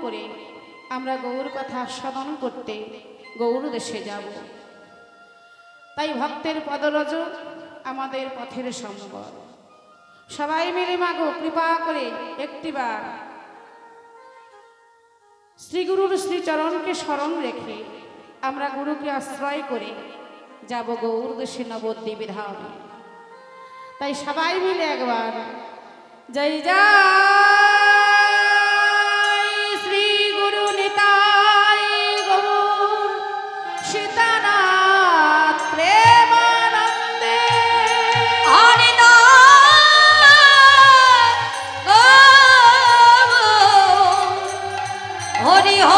করে আমরা গৌর কথা স্মরণ করতে গৌর দেশে যাব। তাই ভক্তের পদরজ আমাদের পথের সম্বল। সবাই মিলে মাগো কৃপা করে একটিবার শ্রীগুরুর শ্রীচরণকে স্মরণ রেখে আমরা গুরুকে আশ্রয় করে যাব গৌর দেশে নবদ্বীপ ধামে। তাই সবাই মিলে একবার জয় জয় শ্রী গুরু নিতাই গৌর সীতানাথ প্রেমানন্দে হরি হ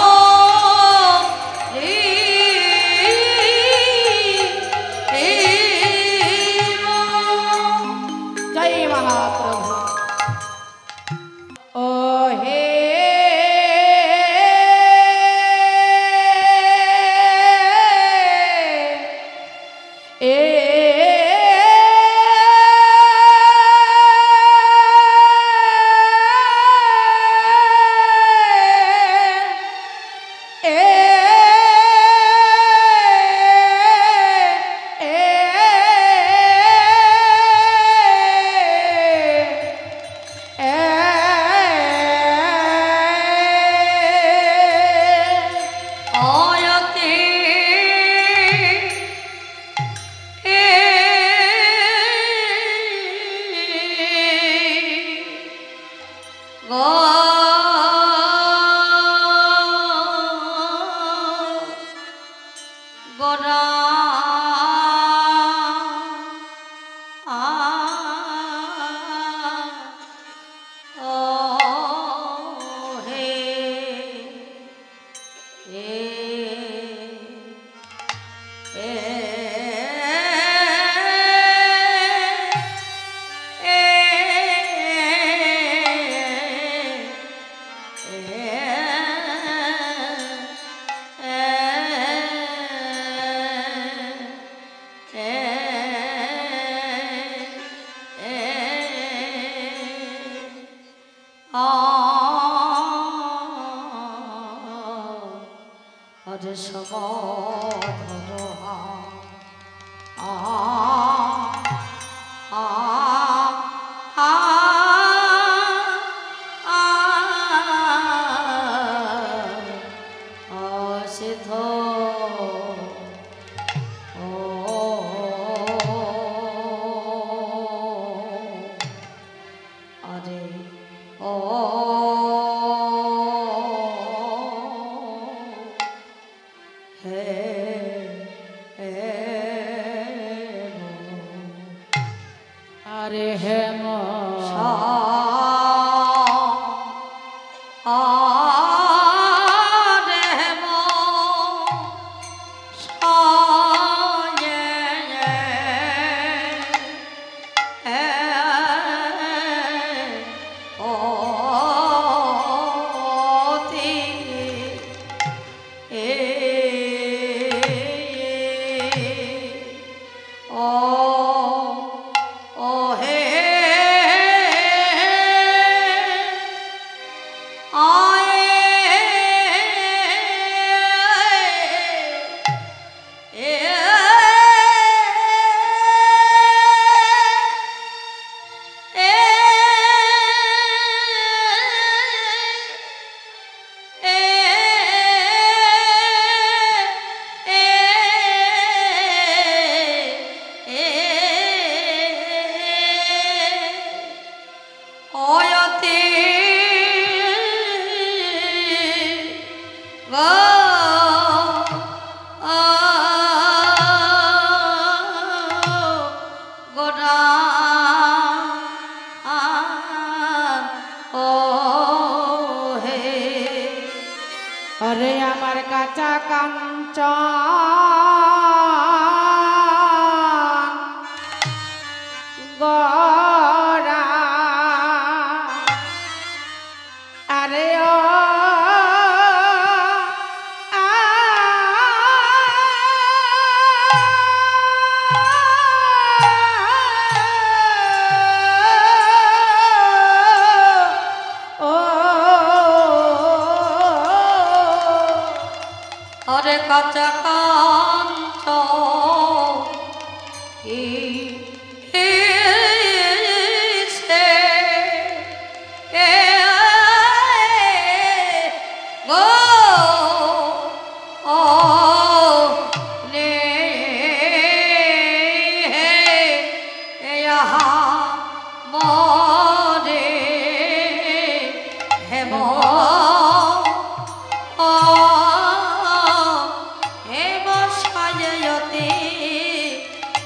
কাঁচা কাঞ্চ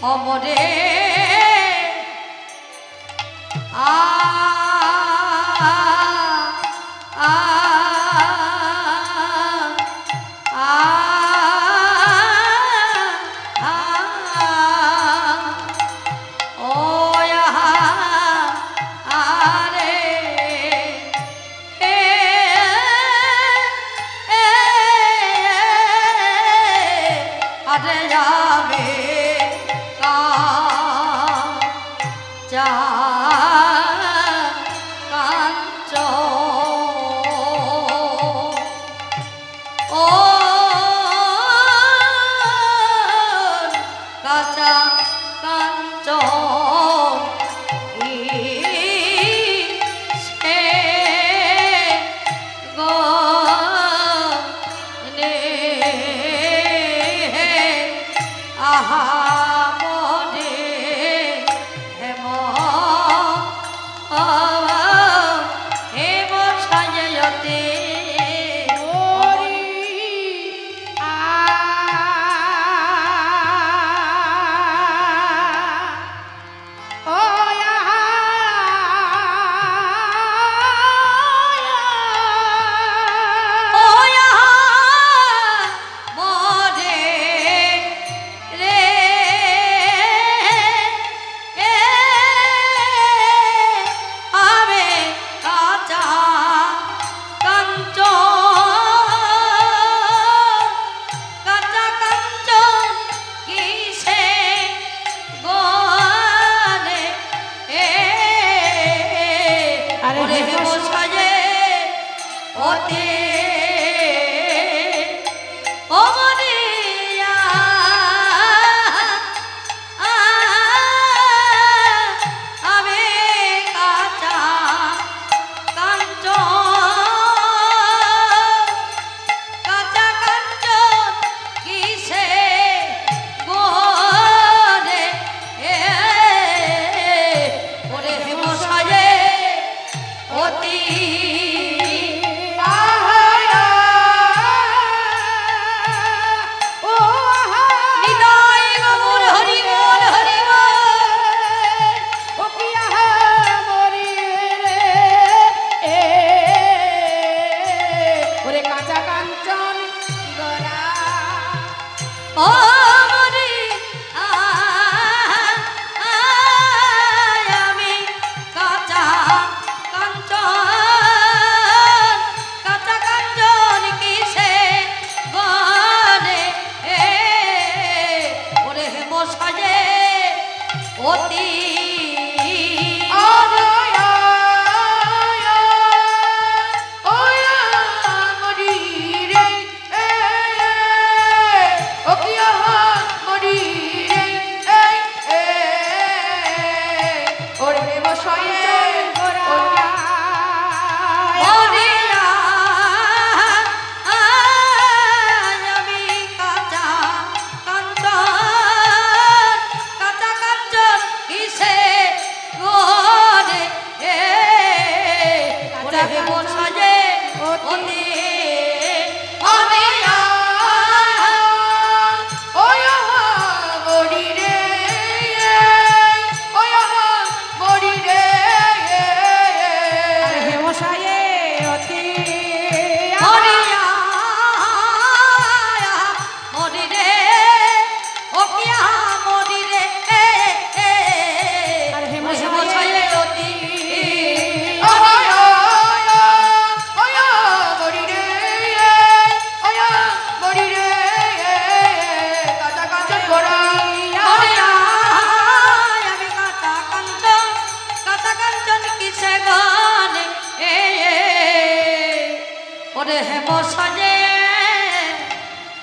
অমরে আ আ আ ও আরে আরে যাবে কাঞ্চ ও কাঁচা কাঞ্চ সে গনে আহা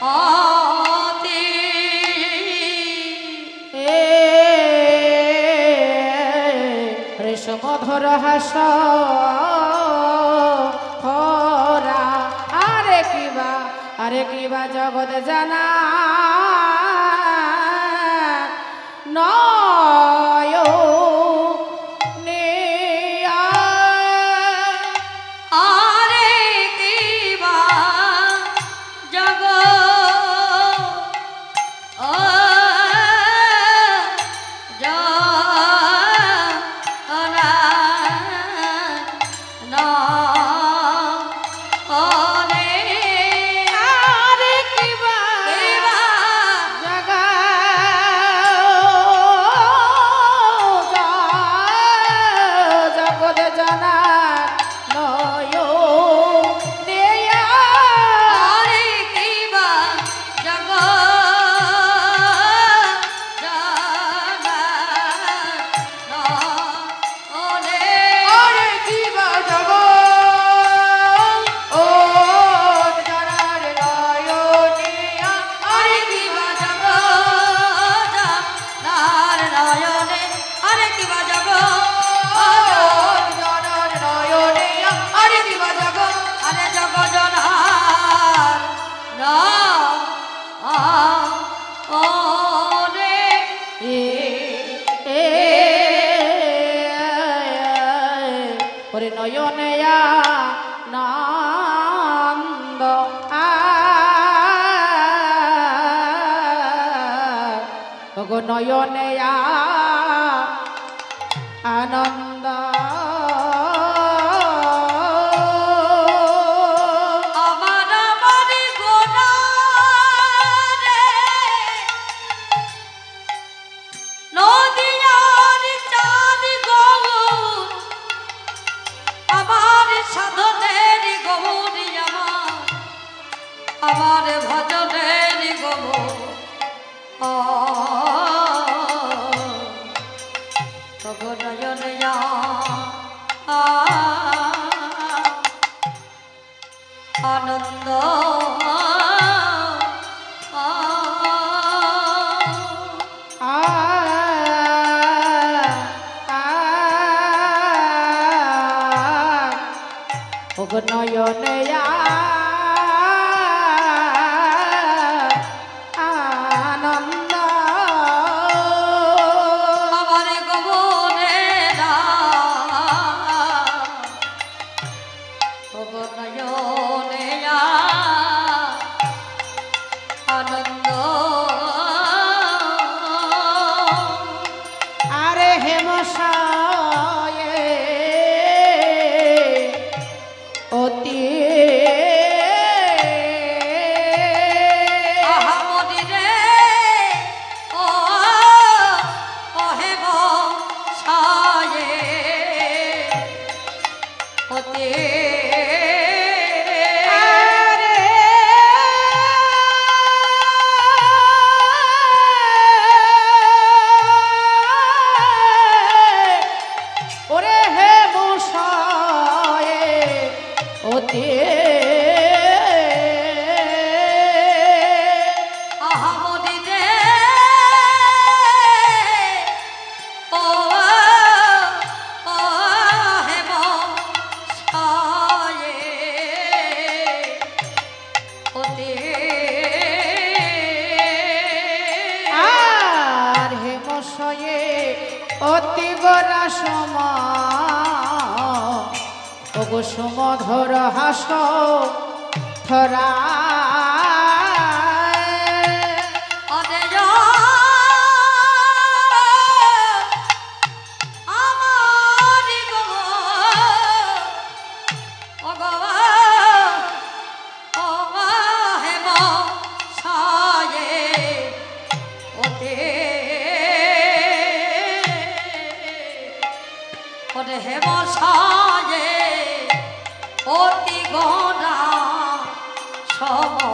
অতি রেশমধর হাস হরা আরে কিবা জগৎ জানা নয় আরে কিবা জগ ওরে নয়নয়া নন্দ ওগো নয়নয়া আনন্দ আমার ভজনের গো নয়নয়া আনন্দ ওগো নয়নয়া অতি গরা সমধর হাস ধরা হে বসায়ে অতি গড়া সম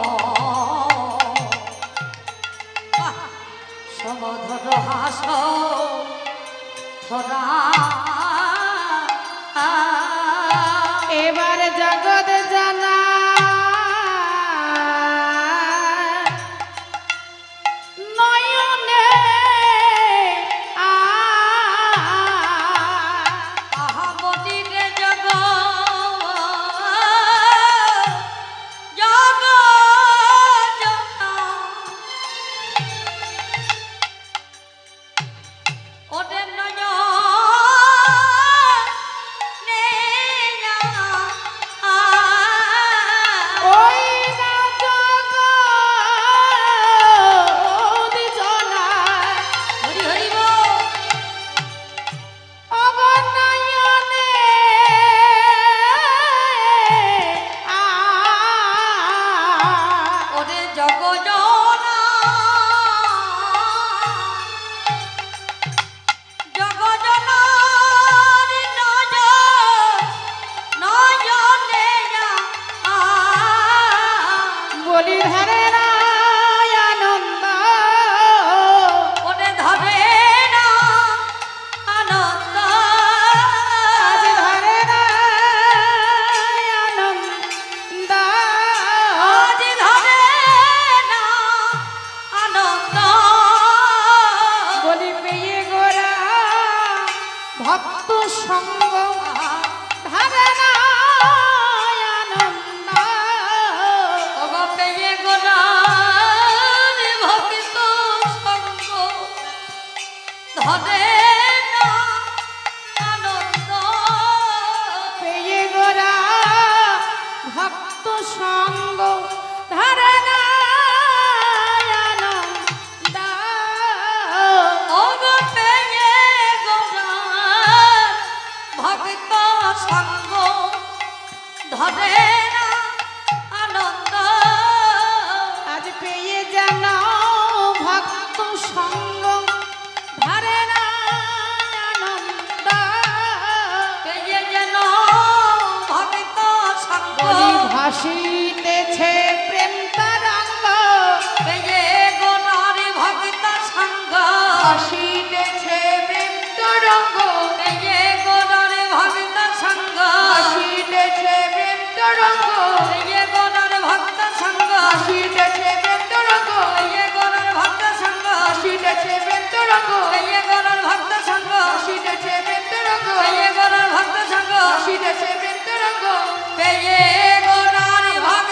ধরে না আনন্দ পেয়ে গোরা ভক্ত সঙ্গ ধরে না আনন্দ। ওগো পেয়ে গোরা ভক্ত সঙ্গ ধরে না আনন্দ আজ পেয়ে যেন ভক্ত সঙ্গ ধরে না আনন্দ। পেয়ে যেন ভক্ত সঙ্গ বলি ভাসিতেছে প্রেম তরঙ্গ, পেয়ে গোরার ভক্ত সঙ্গ ভাসিতেছে প্রেম তরঙ্গ, পেয়ে গোরার ভক্ত সঙ্গ ভাসিতেছে প্রেম তরঙ্গ, পেয়ে গোরার ভক্ত সঙ্গ ভাসিতেছে প্রেম তরঙ্গ, পেয়ে গোরার ভক্ত সঙ্গ ভাসিতেছে প্রেম তরঙ্গ, পেয়ে গোরার ভক্ত সঙ্গ ভাসিতেছে প্রেম তরঙ্গ, পেয়ে গোরার ভক্ত সঙ্গ ভাসিতেছে প্রেম তরঙ্গ, পেয়ে গোরার ভক্ত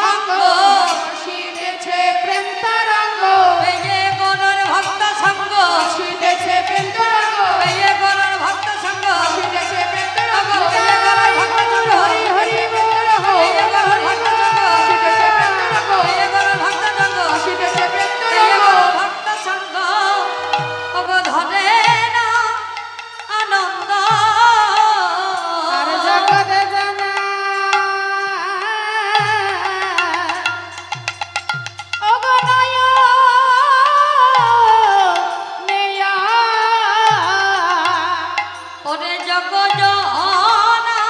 সঙ্গ ভাসিতেছে প্রেম তরঙ্গ, পেয়ে গোরার ভক্ত সঙ্গ ভাসিতেছে প্রেম তরঙ্গ, পেয়ে গোরার ভক্ত সঙ্গ ভাসিতেছে প্রেম তরঙ্গ, পেয়ে গোরার ভক্ত সঙ্গ হরি হরি বল হো, পেয়ে গোরার ভক্ত সঙ্গ ভাসিতেছে প্রেম তরঙ্গ, পেয়ে গোরার ভক্ত সঙ্গ ভাসিতেছে প্রেম পেয়ে তরঙ্গ। গোরার ভক্ত সঙ্গ ওগো ধরে না আনন্দ আর জগতে জানা অগনয় নেয়া ওরে জগজনা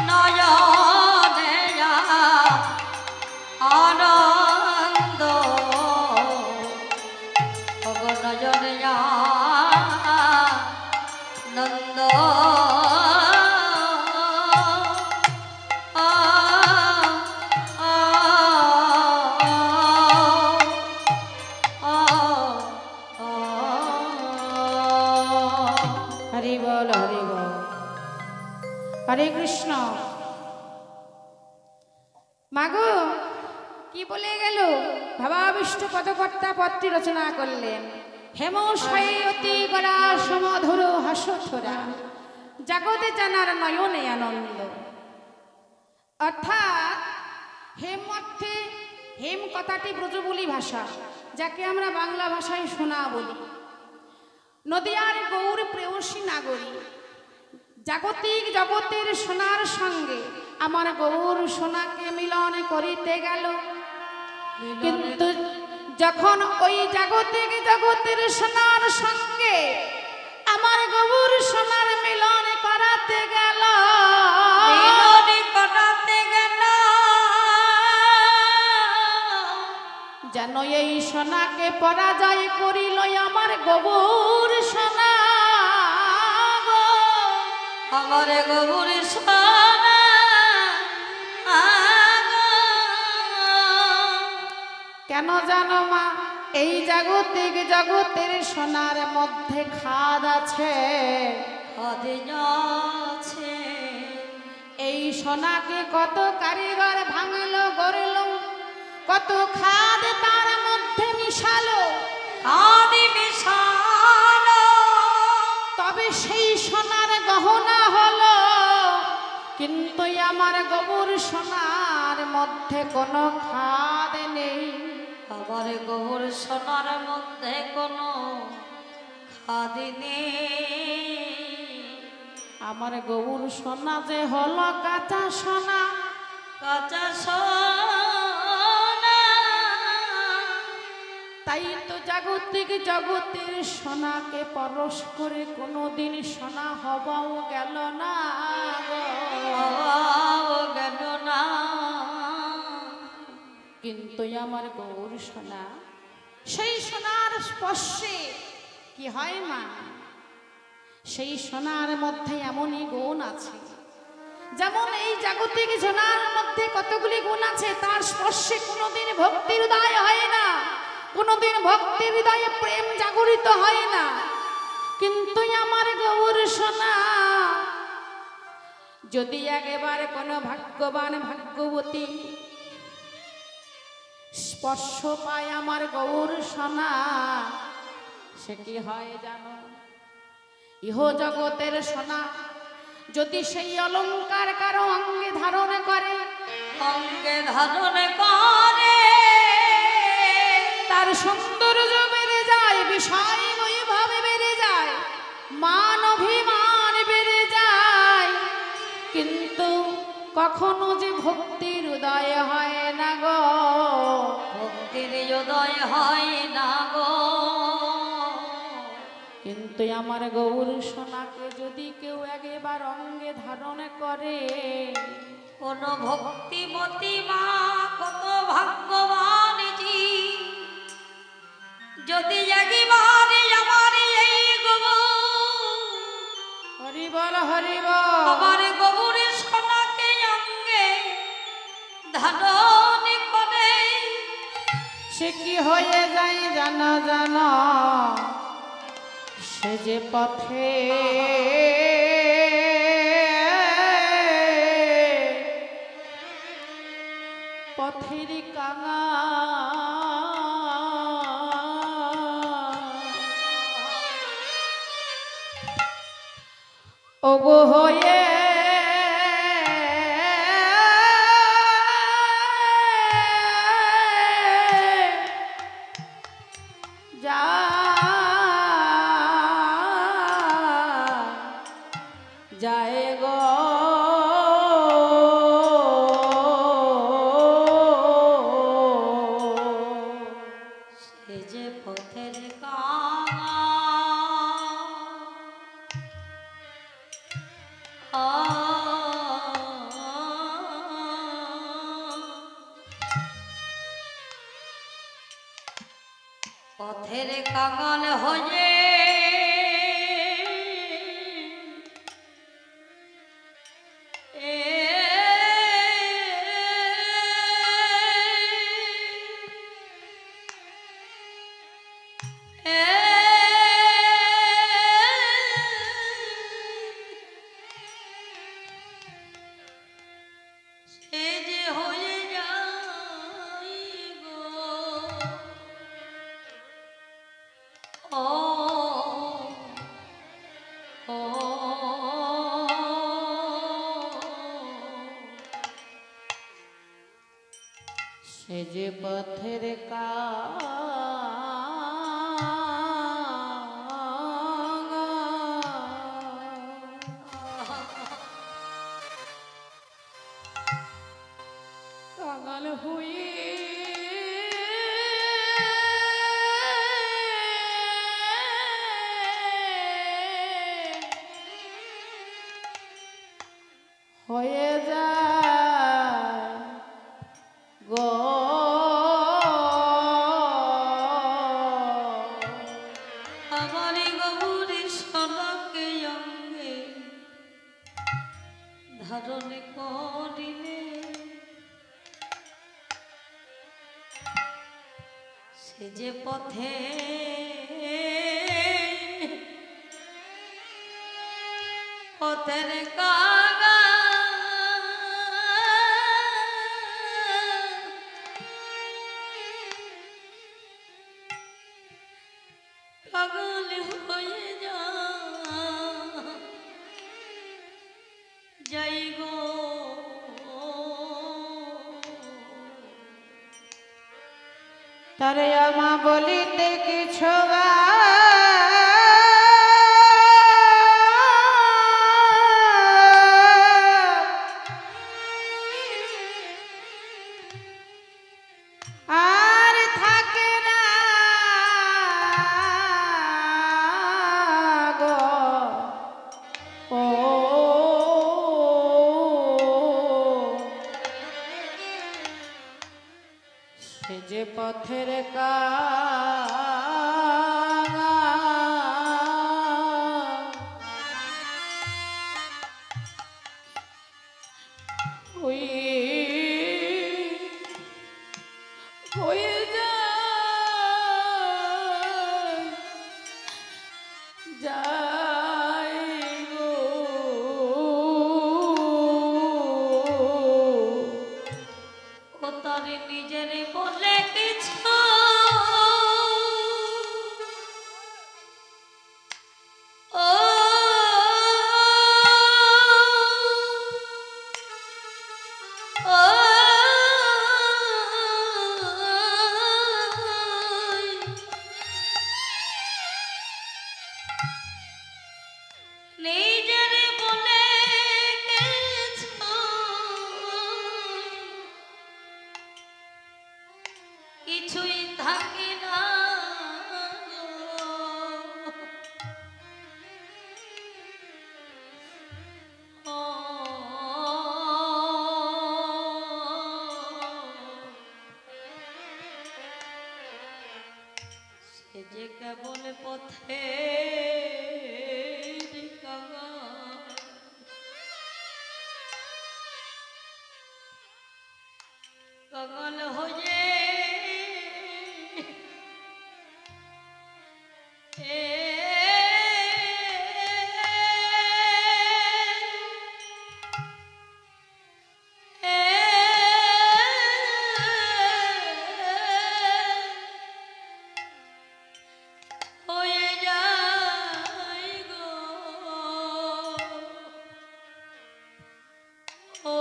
নয়নেয়া আনন্দ ওগো নয়নেয়া নন্দ হরি বল হরি বল হরে কৃষ্ণ। মাগো কি বলে গেল? ভাবাবিষ্ট পদকর্তা পদটি রচনা করলেন। হেম অতি গড়া সমধুর হাসথরা জগতে জানার নয়নে আনন্দ। অর্থাৎ হেম অর্থে, হেম কথাটি ব্রজবুলি ভাষা, যাকে আমরা বাংলা ভাষায় সোনা বলি। নদিয়ার গৌর প্রেয়সী নাগরী, জাগতিক জগতের সোনার সঙ্গে আমার গৌর সোনাকে মিলন করিতে গেল। কিন্তু যখন ওই জাগতিক জগতের সোনার সঙ্গে আমার গৌর সোনার মিলন করাতে গেল, মিলনি করাতে গেল যেন এই সোনাকে পরাজয় করিল আমার গৌর সোনা গো। আমার গৌর সোনা কেন জানো মা? এই জাগতিক জগতের সোনার মধ্যে খাদ আছে। আছে এই সোনাকে কত কারিগর ভাঙলো গড়ল, কত খাদ তার মধ্যে মিশালো, আদি বিশাল তবে সেই সোনার গহনা হলো। কিন্তু আমার গৌর সোনার মধ্যে কোনো খাদ নেই। আমার গৌর সোনার মধ্যে কোনো খাদি নেই। আমার গৌর সোনা যে হলো কাঁচা সোনা, কাঁচা সোনা তাই তো জাগতিক জগতের সোনাকে পরশ করে কোনোদিন সোনা হবাও গেল না গো। গেল না। কিন্তু আমার গৌর সোনা, সেই সোনার স্পর্শে কি হয় মা? সেই সোনার মধ্যে এমনই গুণ আছে, যেমন এই জাগতিক সোনার মধ্যে কতগুলি গুণ আছে, তার স্পর্শে কোনোদিন ভক্তির উদয় হয় না, কোনোদিন ভক্তির হৃদয়ে প্রেম জাগরিত হয় না। কিন্তু আমার গৌর সোনা যদি একেবারে কোনো ভাগ্যবান ভাগ্যবতী স্পর্শ পায় আমার গৌর সোনা, সে কি হয় জানো? ইহ জগতের সোনা যদি সেই অলংকার কারো অঙ্গে ধারণ করে, অঙ্গে ধারণ করে, তার সৌন্দর্য বেড়ে যায়, বিষয় বৈভবে বেড়ে যায়, মান অভিমান বেড়ে যায়, কিন্তু কখনো যে ভক্তির উদয় হয় না গো, ভক্তির উদয় হয় না গো। কিন্তু আমার গৌর সোনাকে যদি কেউ একবার অঙ্গে ধারণ করে, কোন ভক্তিমতী মা কত ভাগ্যবান জি, যদি একবার আমার এই হরি বল হরি বল, আমার গৌরের সোনাকে অঙ্গে ধারণ করে, সে কি হয়ে যায় জানা জানা? সে যে পথে পথের কাঙা, ওগো হয়ে যায় গো, সে যে পথের কাঙা, পথের কাঙাল হয়ে সে যে হয়ে যায় গো, ও ও সে যে পথের কাঙাল হয়ে হয়ে যায় গো, আমার গৌরী সোনাকে অঙ্গে ধারণ করিলে, সে যে পথে পথের কাঙা, পাগল হয়ে যাই গো, তারে আমা বলিতে কিছু আর থাকে না গো, ও সে যে পথের কাঙা, ওই হয়ে যায় গো, ও তার নিজের বলে কিছু কিছুই থাকে না গো। সে যে কেবল পথে কগল হয়ে হয়ে যায় গো। ও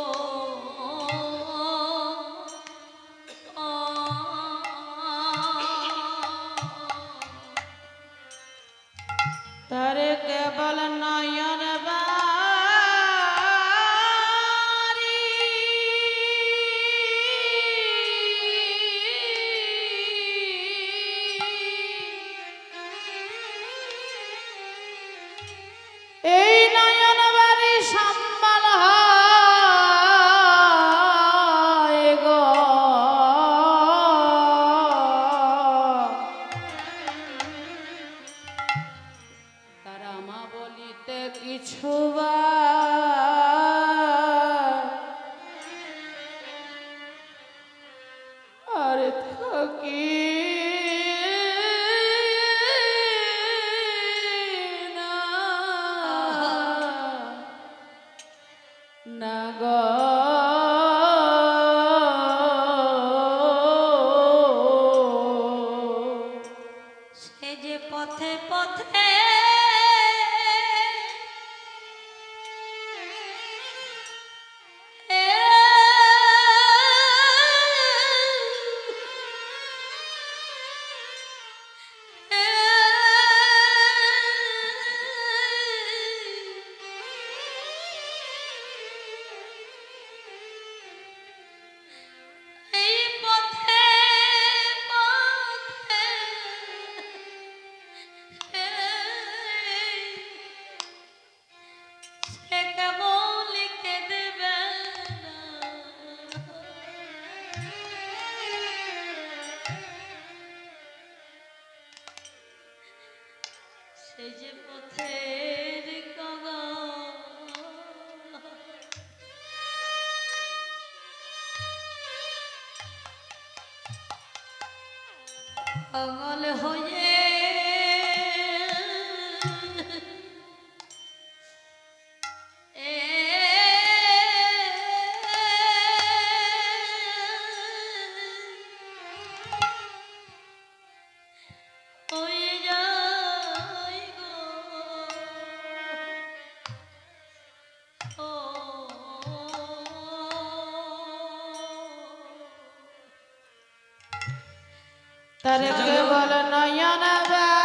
তারে কেবল নয়ন বারি এই নয়ন বারি সম্বল হয় গো। তারা মা বলিতে কিছু আর থাকি না না গো। সে যে পথে পথে এই পথে পথে সে কেবল লিখে দেবে না। সে যে পথের পাগল হয়ে হয়ে যায় গো। তারে কেবল নয়ন বারি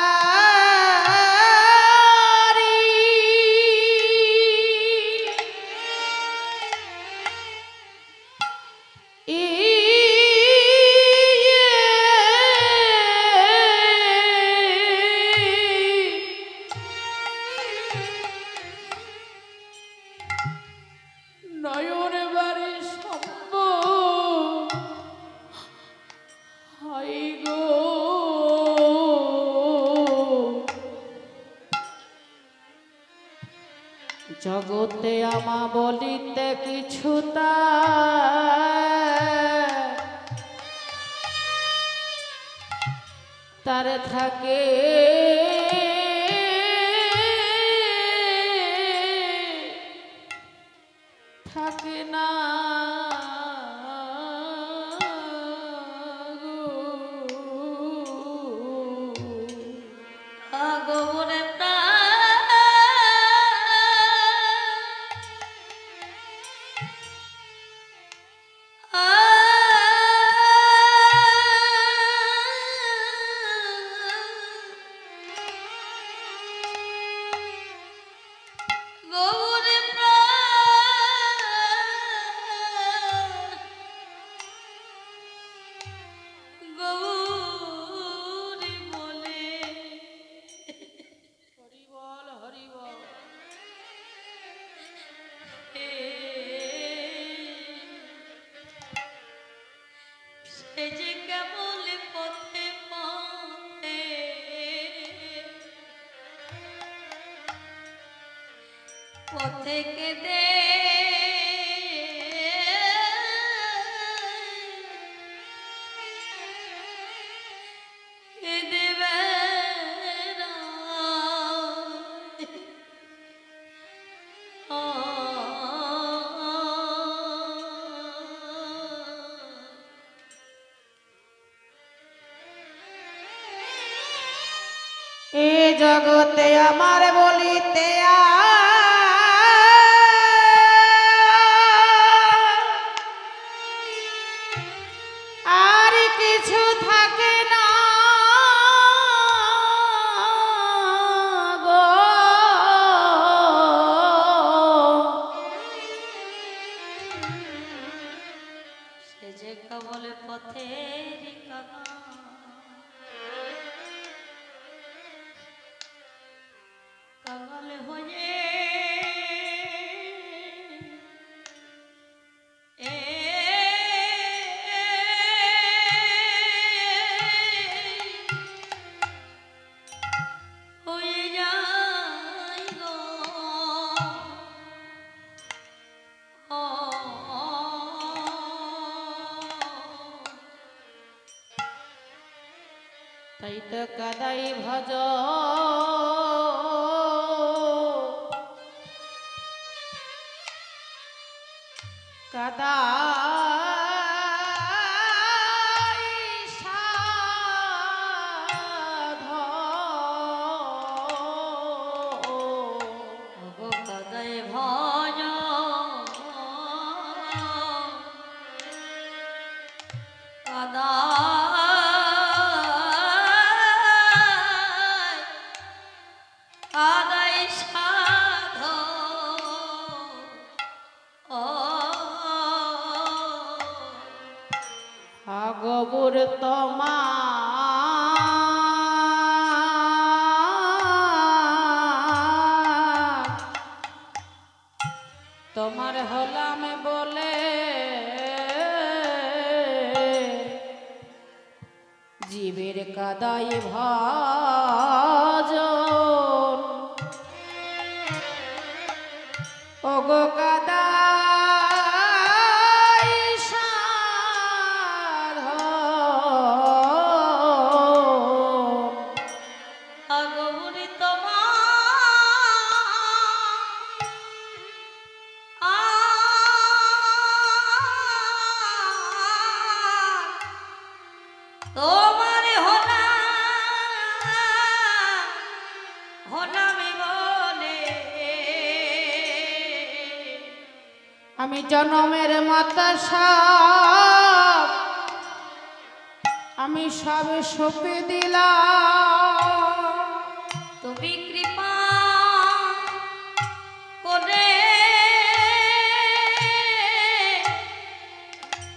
নয়ন বারি সম্ভব হয় গো। জগতে আমা বলিতে কিছু তারে থাকে থাকে না আগমনে পথে কেঁদে কেঁদে এ জগতে আমার বলিতে আর কিছু থাকে না গো। সে যে কেবল পথের কাঙাল হয়ে হয়ে যায় গো। তাই তো কাদাই ভজ কাদাই সাধ কাদায় ভজ কাদা কাদাই সাধ গবুর তোমার হলাম বলে জীবের কাদাই ভজন ওগো কাদাই সাধন। আগবুড়ি তোমার তোমার হলামি বলে আমি জনমের মাতা সব আমি সবে সঁপে দিলাম। তুমি কৃপা করে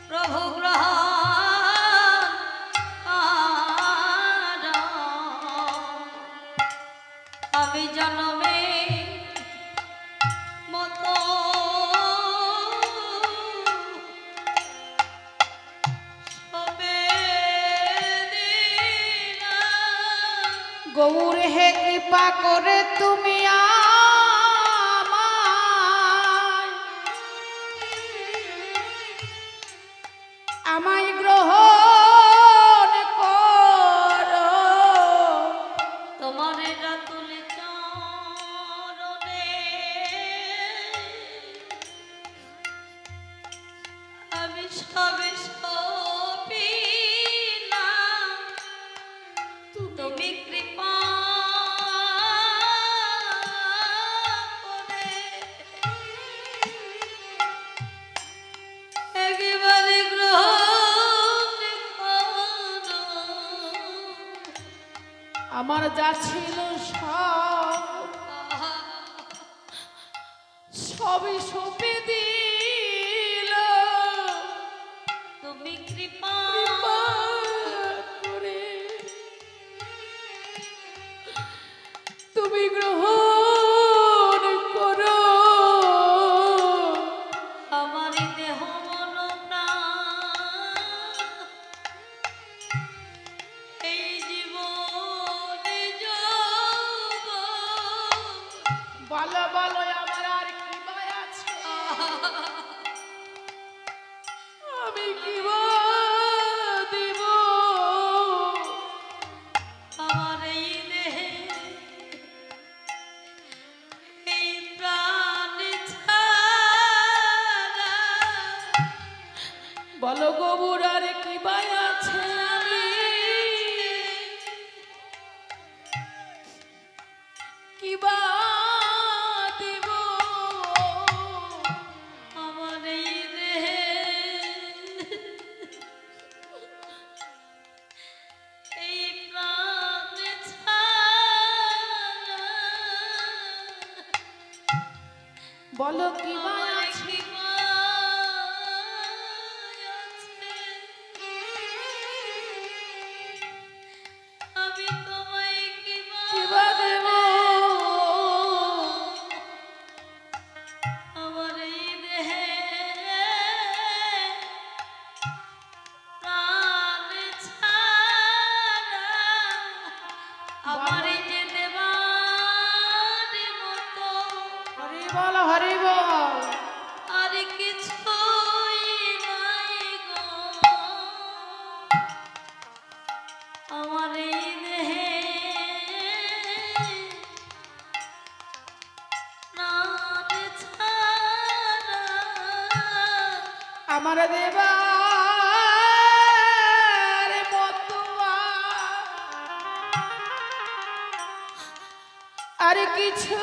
প্রভু গ্রহণ করো। আমি জনমে মতো গৌর হে কৃপা করে তুমি আমায় গ্রহণ করো। তোমার রাতুল চরণে আমি সবে সপিলাম। তুমি কৃপা করে একেবারে গ্রহণ করো। আমার যা ছিল সবই সঁপে দিল। তুমি কৃপা করে তুমি গ্রহণ করো। আমার দেহ মন প্রাণ এই জীবনে যাব। বলো বলো আমার আর গৌরার কি বাই আছে আমি কি বা দেব আমার এই দেহে এই প্রাণ ছাড়া বলো কি বা আমার আছে কি বা আছে? আমি তোমায় কি বা দেব আমার এই দেহে প্রাণ ছাড়া আমার এই যে দেবার মতো হরি বল হরি বল আর কিছুই নাই গো আমার এই দেহে প্রাণ ছাড়া আমার দেবার মতো আর কিছু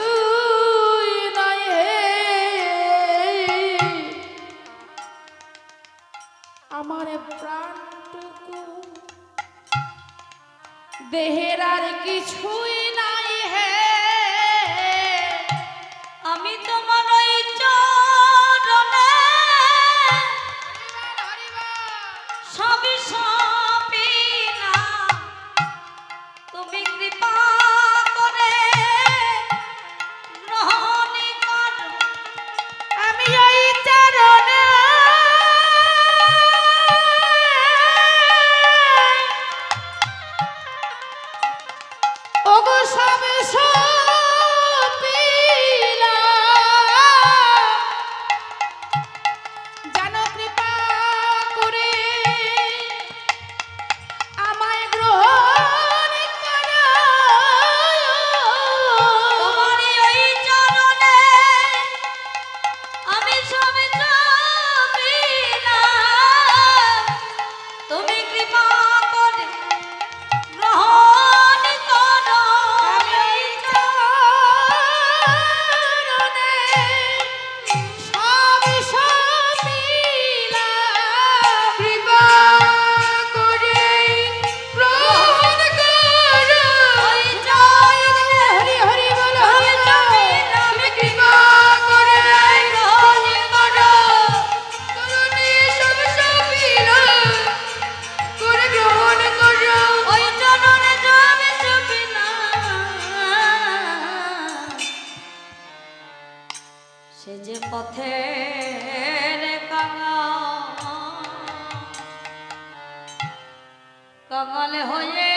নাই হে আমার প্রাণটুকু দেহের আর কিছুই নাই হে আমি তোমার ওই চরণে সবই সবই না তুমি কৃপা করে গ্রহণ করো আমি ওই চরণে ওগো সব সপিলাম জানো কৃপা করে আমায় গ্রহণ করো তোমারই ওই চরণে আমি সবই সবই না তুমি কৃপা করে গ্রহণ করো আমি ওই চরণে সব সপিলাম কৃপা করে গ্রহণ করো ওই চরণে হরি হরি বল আমি হরি বল সবই তুমি কৃপা করে গ্রহণ করো করুণী সব সপিলাম করে গ্রহণ করো ওই চরণে সবই সবই না সে যে পথের কাঙাল হয়ে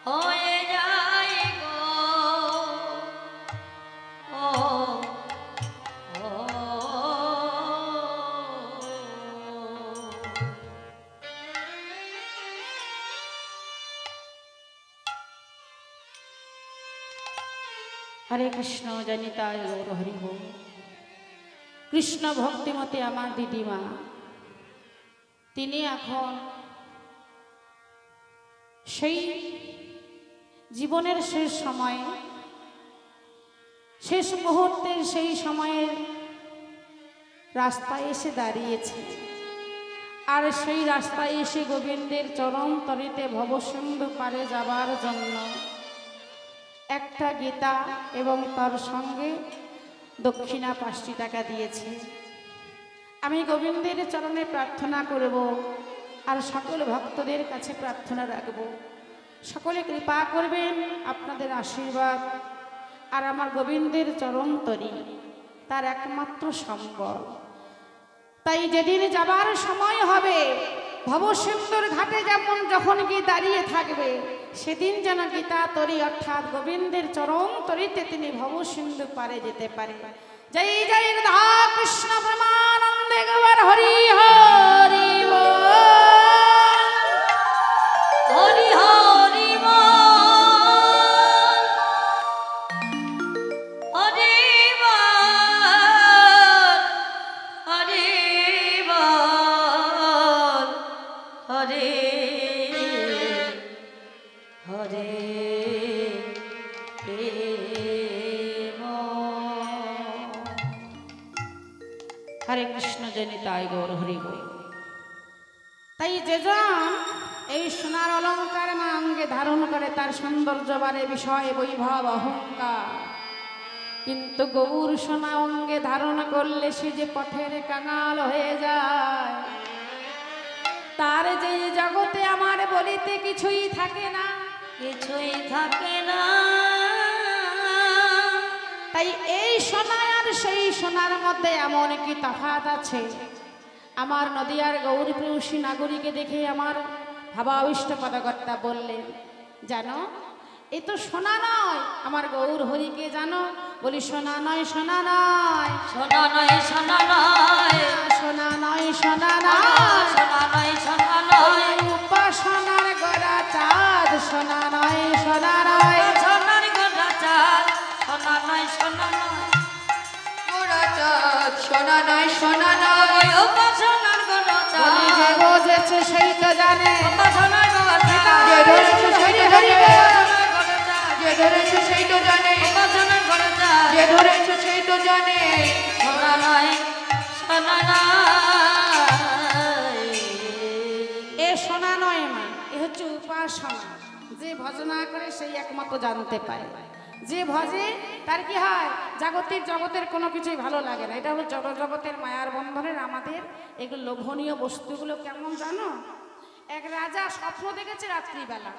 হয়ে যায় গো ও ও হরে কৃষ্ণ জনিতায় গৌর হরি বল কৃষ্ণ ভক্তিমতী আমার দিদিমা তিনি এখন সেই জীবনের শেষ সময়ে শেষ মুহূর্তের সেই সময়ের রাস্তায় এসে দাঁড়িয়েছে আর সেই রাস্তায় এসে গোবিন্দের চরণ তরিতে ভবসিন্ধু পারে যাবার জন্য একটা গীতা এবং তার সঙ্গে দক্ষিণা 5টি টাকা দিয়েছে। আমি গোবিন্দের চরণে প্রার্থনা করব আর সকল ভক্তদের কাছে প্রার্থনা রাখব সকলে কৃপা করবেন আপনাদের আশীর্বাদ আর আমার গোবিন্দের চরণ তরি তার একমাত্র সম্বল। তাই যেদিন যাবার সময় হবে ভবসিন্ধুর ঘাটে যেমন যখন গিয়ে দাঁড়িয়ে থাকবে সেদিন যেন গীতা তরি অর্থাৎ গোবিন্দের চরণ তরিতে তিনি ভবসিন্ধু পারে যেতে পারে। জয় জয় রাধা কৃষ্ণ প্রেমানন্দে গৌর হরি হরি বল। হরি হরি বল। হরে কৃষ্ণ জনি তাই গৌর হরি বল। তাই যেজন এই সোনার অলঙ্কার মা অঙ্গে ধারণ করে তার সৌন্দর্য বাড়ে, বিষয় বৈভব অহংকার, কিন্তু গৌর সোনা অঙ্গে ধারণ করলে সে যে পথের কাঙাল হয়ে যায়। তার যে জগতে আমার বলিতে কিছুই থাকে না, কিছুই থাকে না। তাই এই সোনা আর সেই সোনার মধ্যে এমন কি তফাৎ আছে। আমার নদিয়ার গৌর প্রেয়সী নাগরীকে দেখে আমার ভাবাবিষ্ট পদকর্তা বললেন, জানো এ তো সোনা নয়। আমার গৌর হরিকে জানো? বলি সোনা নয়, সোনা নয়, সোনা নয়, সোনা নয়, সোনা নয়, সোনা নয়, সোনা নয়, সোনা নয়, উপাসনার গড়া চাঁদ। সোনা নয়, সোনা নয়, সোনার গোটা চাঁদ। সোনা নয়, সোনা নয়, গোরা চাঁদ। সোনা নয়, সোনা নয়, উপাসনার গোটা চাঁদ। যে বোঝেছে সেই তো জানে, উপাসনার গোটা চাঁদ। যে ধরেছে সেই তো জানে, উপাসনার গোটা চাঁদ। যে ধরেছে সেই তো জানে, উপাসনার গোটা চাঁদ। যে ধরেছে সেই তো জানে। সোনা নয়, সোনা নয়। এ সোনা নয় মা, এ হচ্ছে উপাসনা। যে ভজনা করে সেই একমাত্র জানতে পারে। যে ভজে তার কি হয়, জাগতিক জগতের কোনো কিছুই ভালো লাগে না। এটা হলো জড় জগতের মায়ার বন্ধনের আমাদের এগুলো লোভনীয় বস্তুগুলো কেমন জানো? এক রাজা স্বপ্ন দেখেছে রাত্রিবেলা,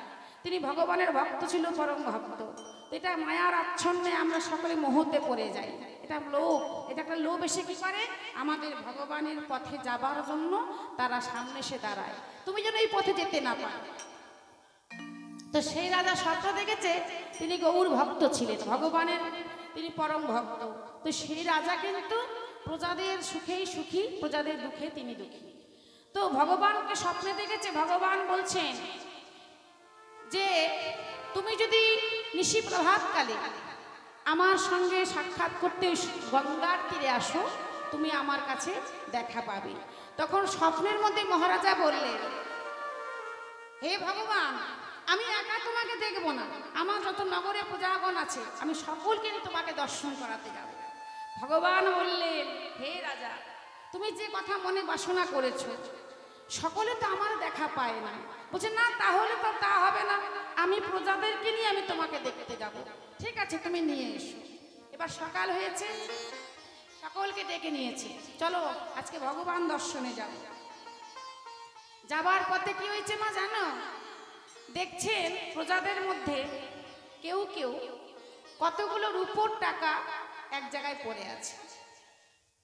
তিনি ভগবানের ভক্ত ছিল, পরম ভক্ত। তো এটা মায়ার আচ্ছন্নে আমরা সকলে মোহতে পড়ে যাই। এটা লোভ, এটা একটা লোভ এসে কি করে আমাদের ভগবানের পথে যাবার জন্য তারা সামনে এসে দাঁড়ায়, তুমি যেন এই পথে যেতে না পারো। তো সেই রাজা স্বপ্ন দেখেছে, তিনি গৌর ভক্ত ছিলেন, ভগবানের তিনি পরম ভক্ত। তো সেই রাজা কিন্তু প্রজাদের সুখেই সুখী, প্রজাদের দুঃখে তিনি দুঃখী। তো ভগবানকে স্বপ্নে দেখেছে, ভগবান বলছেন যে তুমি যদি নিশি প্রভাতকালে আমার সঙ্গে সাক্ষাৎ করতে গঙ্গার তীরে আসো, তুমি আমার কাছে দেখা পাবে। তখন স্বপ্নের মধ্যে মহারাজা বললেন, হে ভগবান, আমি একা তোমাকে দেখবো না, আমার যত নগরে প্রজাগণ আছে আমি সকলকে তোমাকে দর্শন করাতে যাব। ভগবান বললেন, হে রাজা, তুমি যে কথা মনে বাসনা করেছো সকলে তো আমার দেখা পায় না। বলছে না, তাহলে তো তা হবে না, আমি প্রজাদেরকে নিয়ে আমি তোমাকে দেখতে যাব। ঠিক আছে, তুমি নিয়ে এসো। এবার সকাল হয়েছে, সকলকে ডেকে নিয়েছে, চলো আজকে ভগবান দর্শনে যাব। যাবার পথে কি হয়েছে মা জানো? দেখছেন প্রজাদের মধ্যে কেউ কেউ কতগুলো রূপোর টাকা এক জায়গায় পড়ে আছে।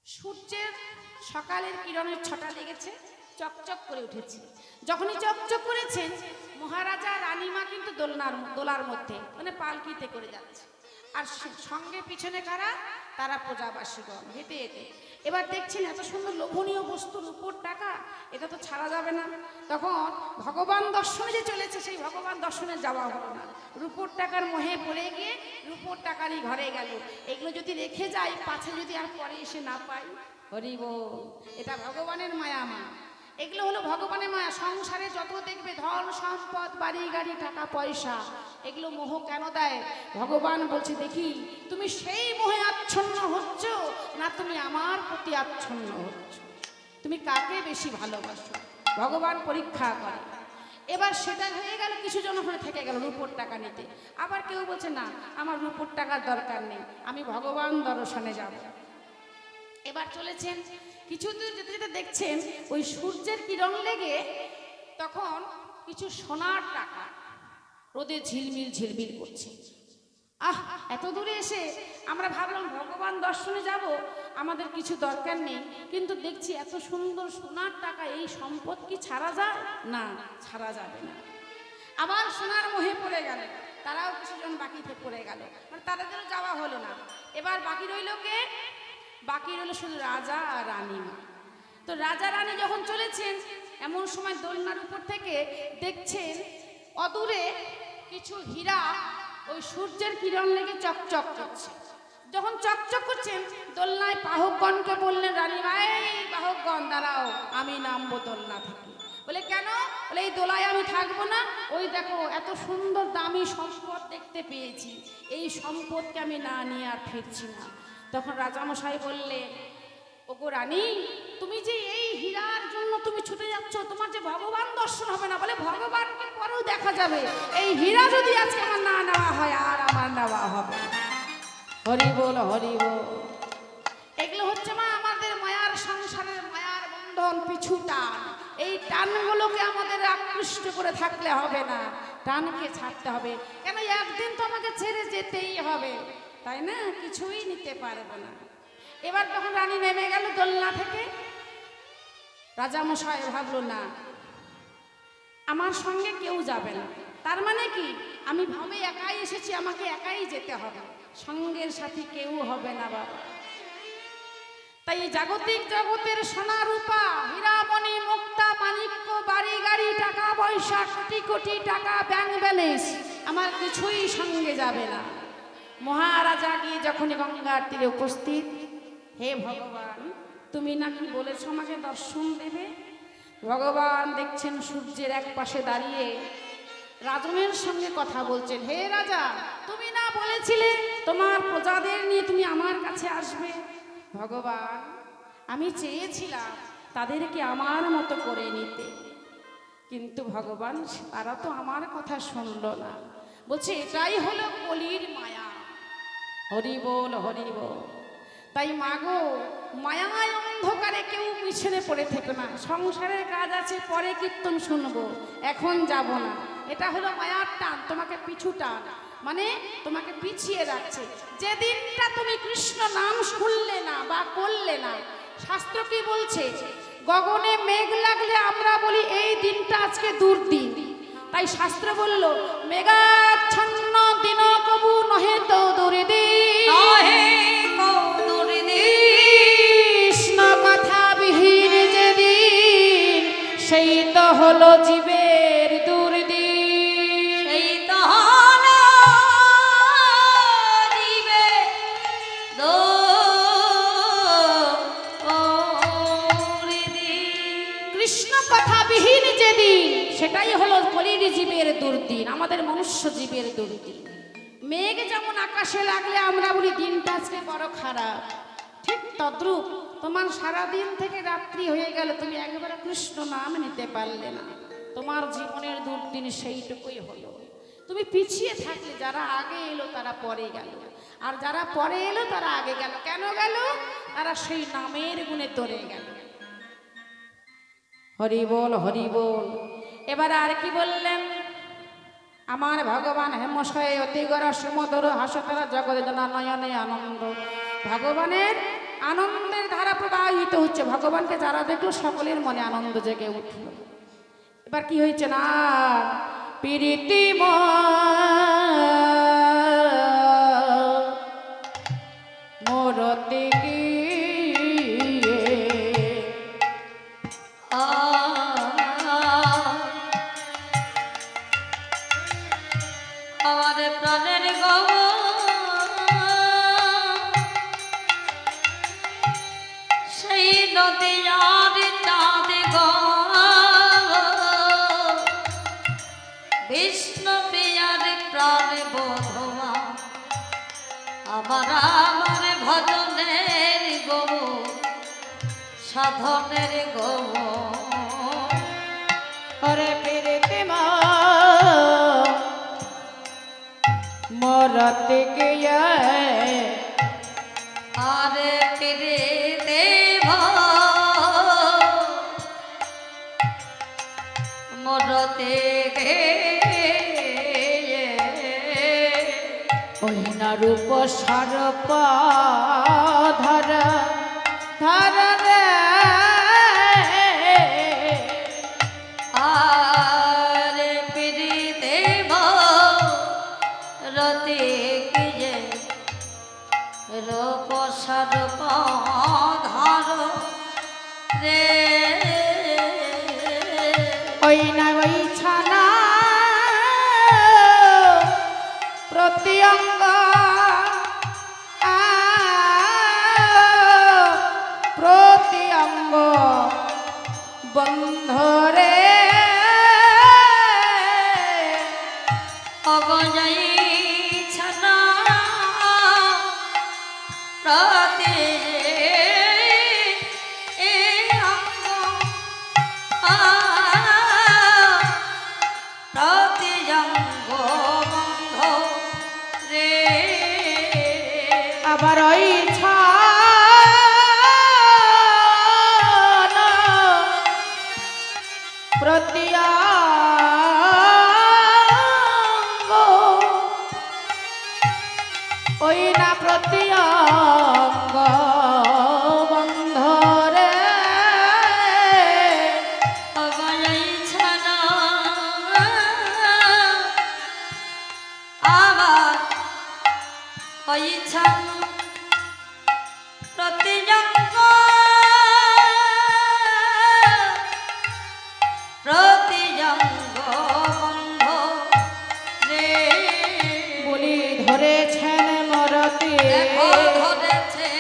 সূর্যের সকালের কিরণের ছটা লেগেছে, চকচক করে উঠেছে। যখনই চকচক করেছেন, মহারাজা রানীমা কিন্তু দোলার মধ্যে মানে পালকিতে করে যাচ্ছে, আর সঙ্গে পিছনে কারা? তারা প্রজাবাসীগণ হেঁটে হেঁটে। এবার দেখছেন এত সুন্দর লোভনীয় বস্তু, রূপোর টাকা, এটা তো ছাড়া যাবে না। তখন ভগবান দর্শনে যে চলেছে, সেই ভগবান দর্শনে যাওয়া হলো না। রূপোর টাকার মোহে পড়ে গিয়ে রূপোর টাকারই ঘরে গেল। এগুলো যদি রেখে যাই, পাছে যদি আর পরে এসে না পাই, হরি বল, এটা ভগবানের মায়া। মা এগুলো হলো ভগবানের মায়া। সংসারে যত দেখবে ধন সম্পদ, বাড়ি গাড়ি, টাকা পয়সা, এগুলো মোহ কেন দেয়? ভগবান বলছে, দেখি তুমি সেই মোহে আচ্ছন্ন হচ্ছ না তুমি আমার প্রতি আচ্ছন্ন হচ্ছ, তুমি কাকে বেশি ভালোবাসো। ভগবান পরীক্ষা করে। এবার সেটা হয়ে গেল, কিছু জন ওখানে থেকে গেল রূপোর টাকা নিতে। আবার কেউ বলছে না, আমার রূপোর টাকার দরকার নেই, আমি ভগবান দর্শনে যাব। এবার চলেছেন, কিছু দূর যেতে যেতে দেখছেন ওই সূর্যের কিরণ লেগে তখন কিছু সোনার টাকা রোদে ঝিলমিল ঝিলমিল করছে। এত দূরে এসে আমরা ভাবলাম ভগবান দর্শনে যাব, আমাদের কিছু দরকার নেই, কিন্তু দেখছি এত সুন্দর সোনার টাকা, এই সম্পদ কি ছাড়া যায়? না, ছাড়া যাবে না। আবার সোনার মোহে পড়ে গেল, তারাও কিছুজন বাকিতে পড়ে গেল, মানে তাদেরও যাওয়া হলো না। এবার বাকি রইল কে? বাকি রইল শুধু রাজা আর রানীমা। তো রাজা রানী যখন চলেছেন, এমন সময় দোলনার উপর থেকে দেখছেন অদূরে কিছু হীরা ওই সূর্যের কিরণ লেগে চকচক করছে। যখন চকচক করছেন, দোলনায় বাহকগণকে বললেন, রানীমা এই বাহকগণ দাঁড়াও, আমি নামবো দোলনা থেকে। বলে কেন? বলে এই দোলায় আমি থাকবো না, ওই দেখো এত সুন্দর দামি সম্পদ দেখতে পেয়েছি, এই সম্পদকে আমি না নিয়ে আর ফিরছি না। তখন রাজামশাই বললে, ওগো রানী, তুমি যে এই হীরার জন্য তুমি ছুটে যাচ্ছ, তোমার যে ভগবান দর্শন হবে না, বলে ভগবানকে পরেও দেখা যাবে। এই হীরা যদি আজকে আমার না নেওয়া হয় আর আমার নেওয়া হবে না। হরি বল, হরি বল। এগুলো হচ্ছে মা আমাদের মায়ার সংসারের মায়ার বন্ধন, পিছু টান। এই টানগুলোকে আমাদের আকৃষ্ট করে থাকলে হবে না, টানকে ছাড়তে হবে। কেন একদিন তো আমাকে ছেড়ে যেতেই হবে, তাই না? কিছুই নিতে পারবো না। এবার তখন রানী নেমে গেল দোলনা থেকে। রাজামশাই ভাবলো না, আমার সঙ্গে কেউ যাবে না, তার মানে কি আমি ভাবে একাই এসেছি, আমাকে একাই যেতে হবে, সঙ্গের সাথী কেউ হবে না বাবা। তাই জাগতিক জগতের সোনা রূপা হীরামণি মুক্তা মাণিক্য বাড়ি গাড়ি টাকা পয়সা কোটি কোটি টাকা ব্যাংক ব্যালেন্স আমার কিছুই সঙ্গে যাবে না। মহারাজা গিয়ে যখনই গঙ্গার তীরে উপস্থিত, হে ভগবান, তুমি নাকি বলেছ আমাকে দর্শন দেবে। ভগবান দেখছেন সূর্যের এক পাশে দাঁড়িয়ে রাজনের সঙ্গে কথা বলছেন। হে রাজা, তুমি না বলেছিলে তোমার প্রজাদের নিয়ে তুমি আমার কাছে আসবে? ভগবান, আমি চেয়েছিলাম তাদেরকে আমার মতো করে নিতে, কিন্তু ভগবান তারা তো আমার কথা শুনল না। বলছে এটাই হলো কলির মায়া। হরি বল, হরি বল। তাই মাগো, মায়ায় অন্ধকারে কেউ পিছনে পড়ে থেকো না। সংসারের কাজ আছে, পরে কীর্তন শুনবো, এখন যাব না। এটা হলো মায়ার টান, তোমাকে পিছু টান, মানে তোমাকে পিছিয়ে রাখছে। যেদিনটা তুমি কৃষ্ণ নাম শুনলে না বা করলে না, শাস্ত্র কি বলছে? গগনে মেঘ লাগলে আমরা বলি এই দিনটা আজকে দুর্দিন। তাই শাস্ত্র বলল, মেঘাচ্ছন্ন দিন কবু নহে তো দুর্দিন, কৃষ্ণ কথা বিহীন যেদিন সেই তো হলো জীবের দুর্দিন। সেই তো হলো জীবের দুর্দিন। কৃষ্ণ কথা বিহীন যেদিন সেটাই হলো কলির জীবের দুর্দিন, আমাদের মনুষ্য জীবের দুর্দিন। মেঘ যেমন আকাশে লাগলে আমরা বলি দিনটা আজকে বড় খারাপ, ঠিক তদ্রূপ তোমার সারাদিন থেকে রাত্রি হয়ে গেল, তুমি একবারে কৃষ্ণ নাম নিতে পারলে না, তোমার জীবনের দুর্দিন সেইটুকুই হলো। তুমি পিছিয়ে থাকলে যারা আগে এলো তারা পরে গেল, আর যারা পরে এলো তারা আগে গেল। কেন গেল? তারা সেই নামের গুণে তরে গেল। হরি বল, হরি বল। এবার আর কি বললেন? আমার ভগবান হেমশয়ে অতিগর সুমধুর হাসতারা জগৎ জনা নয়নে আনন্দ। ভগবানের আনন্দের ধারা প্রবাহিত হচ্ছে, ভগবানকে যারা দেখলো সকলের মনে আনন্দ জেগে উঠল। এবার কি হয়েছে না, প্রীতি মোরতে আমার প্রাণের গো সেই নদী আর চাঁদ গো বিষ্ণু প্রিয়ার প্রাণ বোধবা আমার আমার ভজনের গো সাধনের গো। ওরে পেরেতে মরতে গিয়ে আরে পেরে দেব মরতে গে ওই না রূপ সর্প ধর ধর রে, আরে পেরে দেব রতে গিয়ে রূপ সর্প ধর রে। ওই না ওই ছানা প্রতি অঙ্গ প্রতি অঙ্গ বন্ধরে অগজয় ছানা প্রতি আবার ওই ছান প্রত্যঙ্গ ওই না প্রত্যঙ্গ বন্ধ রে অবলাই ছানা আবার ওই ছানা প্রতিজঙ্গ প্রতিজঙ্গ বন্ধ রে বলি ধরেছেন মরতে দেখো ধরেছে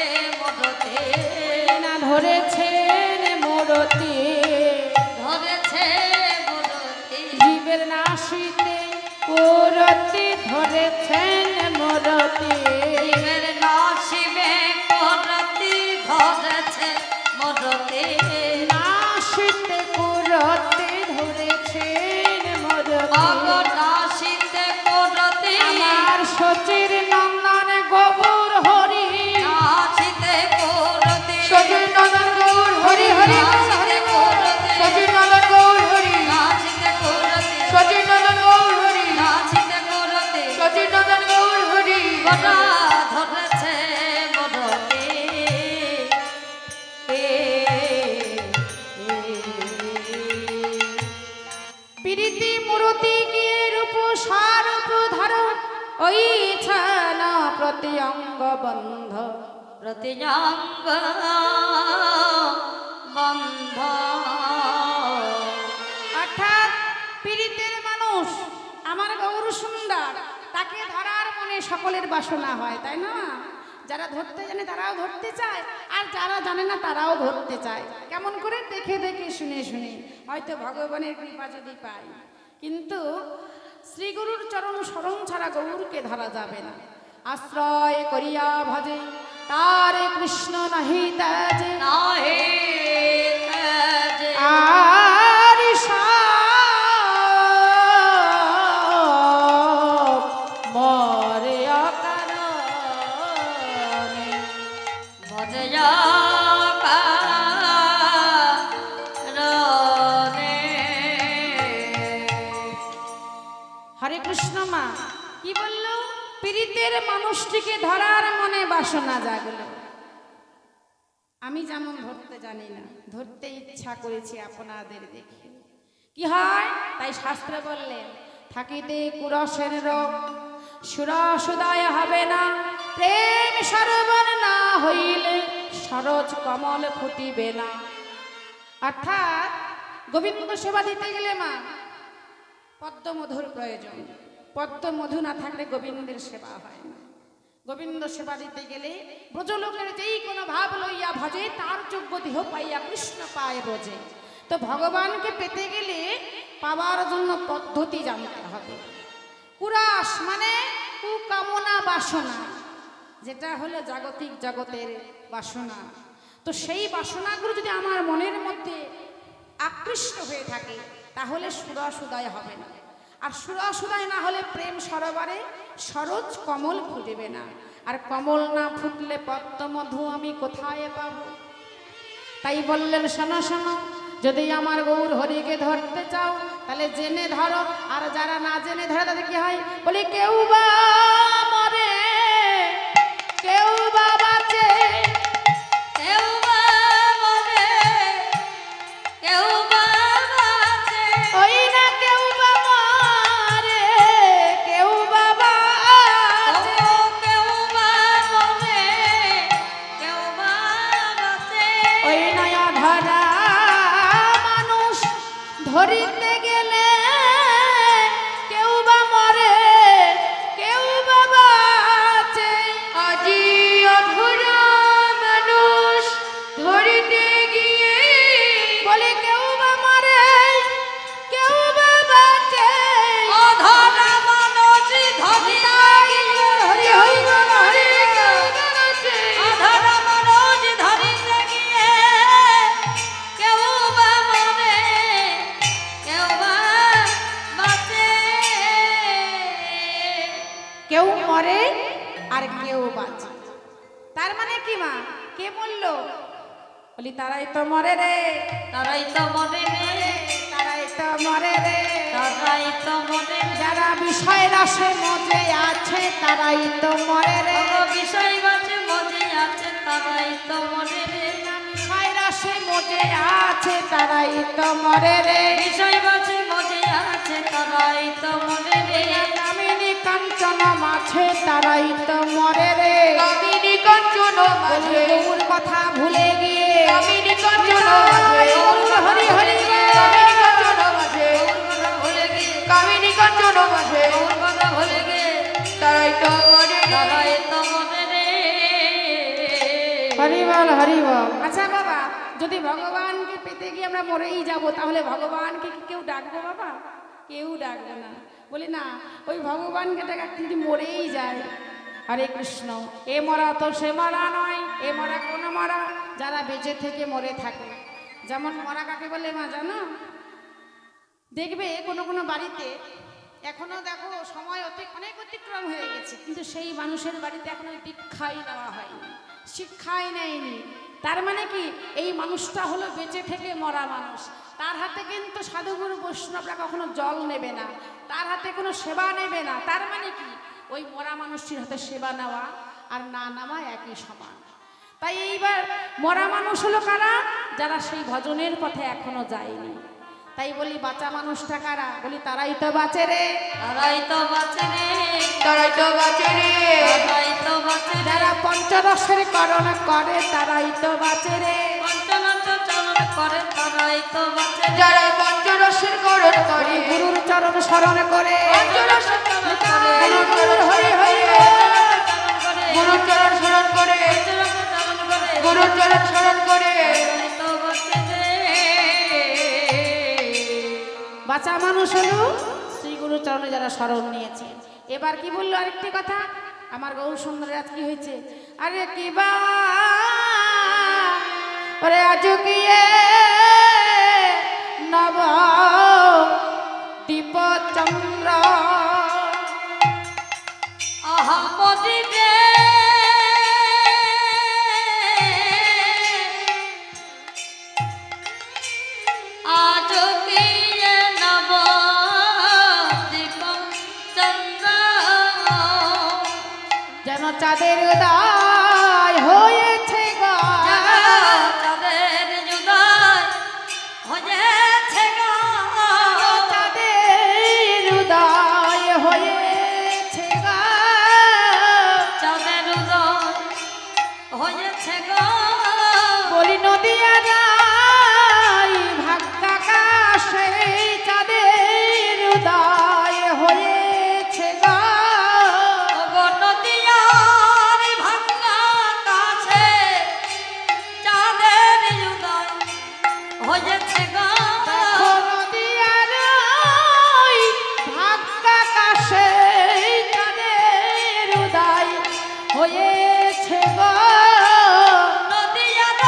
মরতে না ধরেছেন মরতে ধরেছে মরতে জীবের নাশিতে করতে ধরেছেন মরতে জীবের নাশিবে করতে ধরেছে মরতে নাশিতে করতে ধরেছেন মরতে অগনাশিতে করতে আমার সচির নন্দন গোবর হরি নাশিতে করতে সচির নন্দন গৌর হরি হরি নাশিতে করতে সচির নন্দন গৌর হরি নাশিতে করতে সচির নন্দন গৌর হরি নাশিতে করতে সচির নন্দন গৌর হরি গনা ধরেছে মরতে প্রীতি মূরতি কি রূপ সারূপ ধারণ ওই ছানা প্রতি অঙ্গ বন্ধ প্রতিজঙ্গ বন্ধ অর্থাৎ পীড়িতের মানুষ আমার গৌর সুন্দর তাকে ধরার মনে সকলের বাসনা হয় তাই না যারা ধরতে জানে তারাও ধরতে চায় আর যারা জানে না তারাও ধরতে চায় কেমন করে দেখে দেখে শুনে শুনে হয়তো ভগবানের কৃপা যদি পাই কিন্তু শ্রীগুরুর চরণ শরণ ছাড়া গৌরকে ধরা যাবে না আশ্রয় করিয়া ভজে তারে কৃষ্ণ নাহি তাজে নাহে তেজে আর সব মরে অকারণে ভজয়া কারণে হরে কৃষ্ণ মা কি বলল পীড়িতের মানুষটিকে ধরার মনে বাসনা জাগলো আমি যেমন ধরতে জানি না ধরতে ইচ্ছা করেছি আপনাদের দেখে কি হয় তাই শাস্ত্রে বললেন থাকিতে কুরসের রোগ সুরসুদয় হবে না প্রেম সরবর না হইলে সরজ কমল ফুটিবে না অর্থাৎ গোবিন্দ সেবা দিতে গেলে মা পদ্মমধুর প্রয়োজন পদ্মমধু না থাকলে গোবিন্দের সেবা হয় না গোবিন্দ সেবা দিতে গেলে ব্রজলোকের যেই কোনো ভাব লইয়া ভজে তার যোগ্য দেহ পাইয়া কৃষ্ণ পায় বোঝে তো ভগবানকে পেতে গেলে পাওয়ার জন্য পদ্ধতি জানতে হবে কুরাস মানে কুকামনা বাসনা যেটা হলো জাগতিক জগতের বাসনা তো সেই বাসনাগুলো যদি আমার মনের মধ্যে আকৃষ্ট হয়ে থাকে তাহলে সুরসুদয় হবে না আর সুরসুদয় না হলে প্রেম সরোবরে সরোজ কমল ফুটবে না আর কমল না ফুটলে পদ্মমধু আমি কোথায় পাবো তাই বললেন শোনো শোনো যদি আমার গৌর হরিকে ধরতে চাও তাহলে জেনে ধরো আর যারা না জেনে ধরে তাদের কি হয় বলি কেউ বা মরে কেউ বা বাঁচে কেউ বা মরে কেউ বা বাঁচে ওই না কেউ বা মরে কেউ বা বাঁচে ও কেউ বা মরে কেউ বা বাঁচে ওই নয়া ধরা মানুষ ধরিতে গেলে কেউ বা মরে কেউ বা কি মা, কে বললো? বলি তারাই তো মরে রে, তারাই তো মরে রে, তারাই তো মরে রে, তারাই তো মরে রে, যারা বিষয় রসে মজে আছে তারাই তো মরে রে, বিষয় বাজে মজে আছে তারাই তো মরে রে, বিষয় রসে মজে আছে তারাই তো মরে রে, বিষয় বাজে মজে আছে তারাই তো মরে রে, কামিনী কাঞ্চন মাঝে তারাই তো মরে রে, কামিনী কাঞ্চন মাঝে গৌর কথা ভুলে গিয়ে কামিনী কাঞ্চন মাঝে হরি হরি কামিনী কাঞ্চন মাঝে ভুলে গিয়ে কামিনী কাঞ্চন মাঝে ওর কথা ভুলে গিয়ে তারাই তো মরে রে তারাই তো মরে রে। হরি বল হরি বল। আচ্ছা বাবা, যদি ভগবানকে পেতে গিয়ে আমরা মরেই যাব তাহলে ভগবানকে কি কেউ ডাকবো বাবা? কেউ ডাকবে না। বলি না, ওই ভগবানকে ডাকা কিন্তু মরেই যায়। হরে কৃষ্ণ। এ মরা তো সে মরা নয়, এ মরা কোন মরা, যারা বেঁচে থেকে মরে থাকে। যেমন মরা কাকে বলে মা জানো? দেখবে কোনো কোনো বাড়িতে এখনো দেখো সময় অনেক অতিক্রম হয়ে গেছে, কিন্তু সেই মানুষের বাড়িতে এখনো দীক্ষাই দেওয়া হয়নি, শিক্ষাই নেয়নি। তার মানে কি, এই মানুষটা হলো বেঁচে থেকে মরা মানুষ। তার হাতে কিন্তু সাধুগুরু বৈষ্ণবরা কখনো জল নেবে না, তার হাতে কোনো সেবা নেবে না। তার মানে কি, ওই মরা মানুষটির হাতে সেবা নেওয়া আর না নেওয়া একই সমান। তাই এইবার মরা মানুষ হলো কারা? যারা সেই ভজনের পথে এখনো যায়নি। তাই বলি বাঁচা মানুষটা কারা? বলি তারাই তো বাঁচে রে, তারাই তো বাঁচে রে, তারাই তো বাঁচে রে তারাই তো বাঁচে রে, যারা পঞ্চরসের করণ করে তারাই তো বাঁচে রে, পঞ্চরস চরণ করে তারাই তো বাঁচে রে, যারা পঞ্চরসের করণ করে গুরুর চরণ স্মরণ করে, পঞ্চরসের করণ করে হরি হরি গুরুর চরণ স্মরণ করে গুরুর চরণ স্মরণ করে তারাই তো বাঁচে রে। বাঁচা মানুষ হলো শ্রী গুরু চরণে যারা স্মরণ নিয়েছে। এবার কি বললো আরেকটি কথা, আমার গৌর সুন্দরের আজ কি হয়েছে? আরে কি বা ওরে আজ গিয়ে নব দীপ চন্দ্র আহামদি রে, আজ গিয়ে নব দীপ চন্দ্র, যেন চাঁদের উদয় হয়েছে গো, চাঁদের উদয় হয়েছে গো, চাঁদের উদয় হয়েছে গো, চাঁদের উদয় হয়েছে গো, বলি নদিয়া যাই ভাগ্যাকাশে চাঁদের উদয় হয়েছে গো, ওগো নদিয়ার ভাঙা কাছে চাঁদের উদয় হয়েছে গো, নদিয়া যাই ভাগ্যাকাশে চাঁদের উদয় হয়েছে গো, নদিয়ার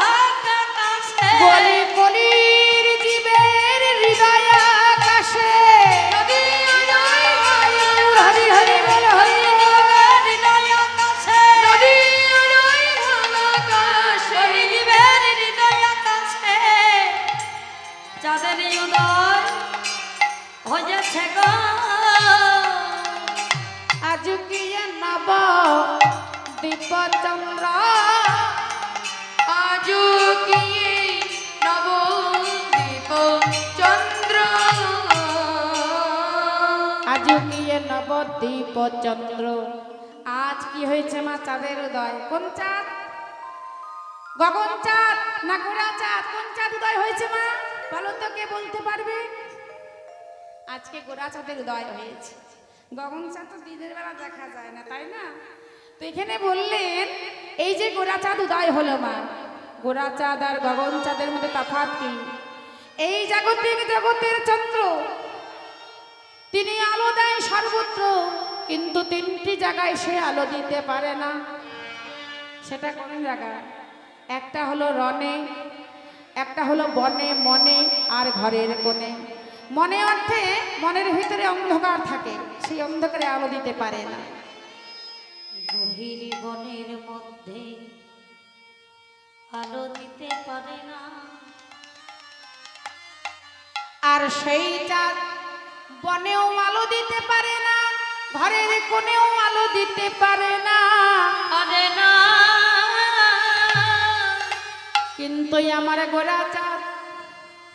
ভাঙা কাছে বলি কলির জীবের হৃদয় আকাশে, হরি হরি বল হরি হৃদয় কাছে হরিজীবের হৃদয় কাছে চাঁদের উদয় হয়েছে গো, আজ কি নব দীপ চন্দ্র আজ কি নবদীপ চন্দ্র আজ কি নবদ্বীপ চন্দ্র। আজ কি হয়েছে মা? চাঁদের উদয়। কোন চাঁদ? গগন চাঁদ না গোড়া চাঁদ? কোন চাঁদ উদয় হয়েছে মা? বলো তো, কে বলতে পারবে? আজকে গোড়া চাঁদের উদয় হয়েছে। গগন চাঁদ তো দিনের বেলা দেখা যায় না, তাই না? তো এখানে বললেন এই যে গোড়া চাঁদ উদয় হলো মা, গোড়া চাঁদ আর গগন চাঁদের মধ্যে তফাৎ কি? এই জাগতিক জগতের চন্দ্র তিনি আলো দেয় সর্বত্র, কিন্তু তিনটি জায়গায় সে আলো দিতে পারে না। সেটা কোন জায়গা? একটা হলো রণে, একটা হলো বনে, মনে আর ঘরের কোণে। মনে অর্থে মনের ভিতরে অন্ধকার থাকে, সেই অন্ধকারে আলো দিতে পারে না। গভীর বনের মধ্যে আলো দিতে পারে না, আর সেই চাঁদ বনেও আলো দিতে পারে না, ঘরের কোণেও আলো দিতে পারে না, পারে না। কিন্তু আমার গোরা চাঁদ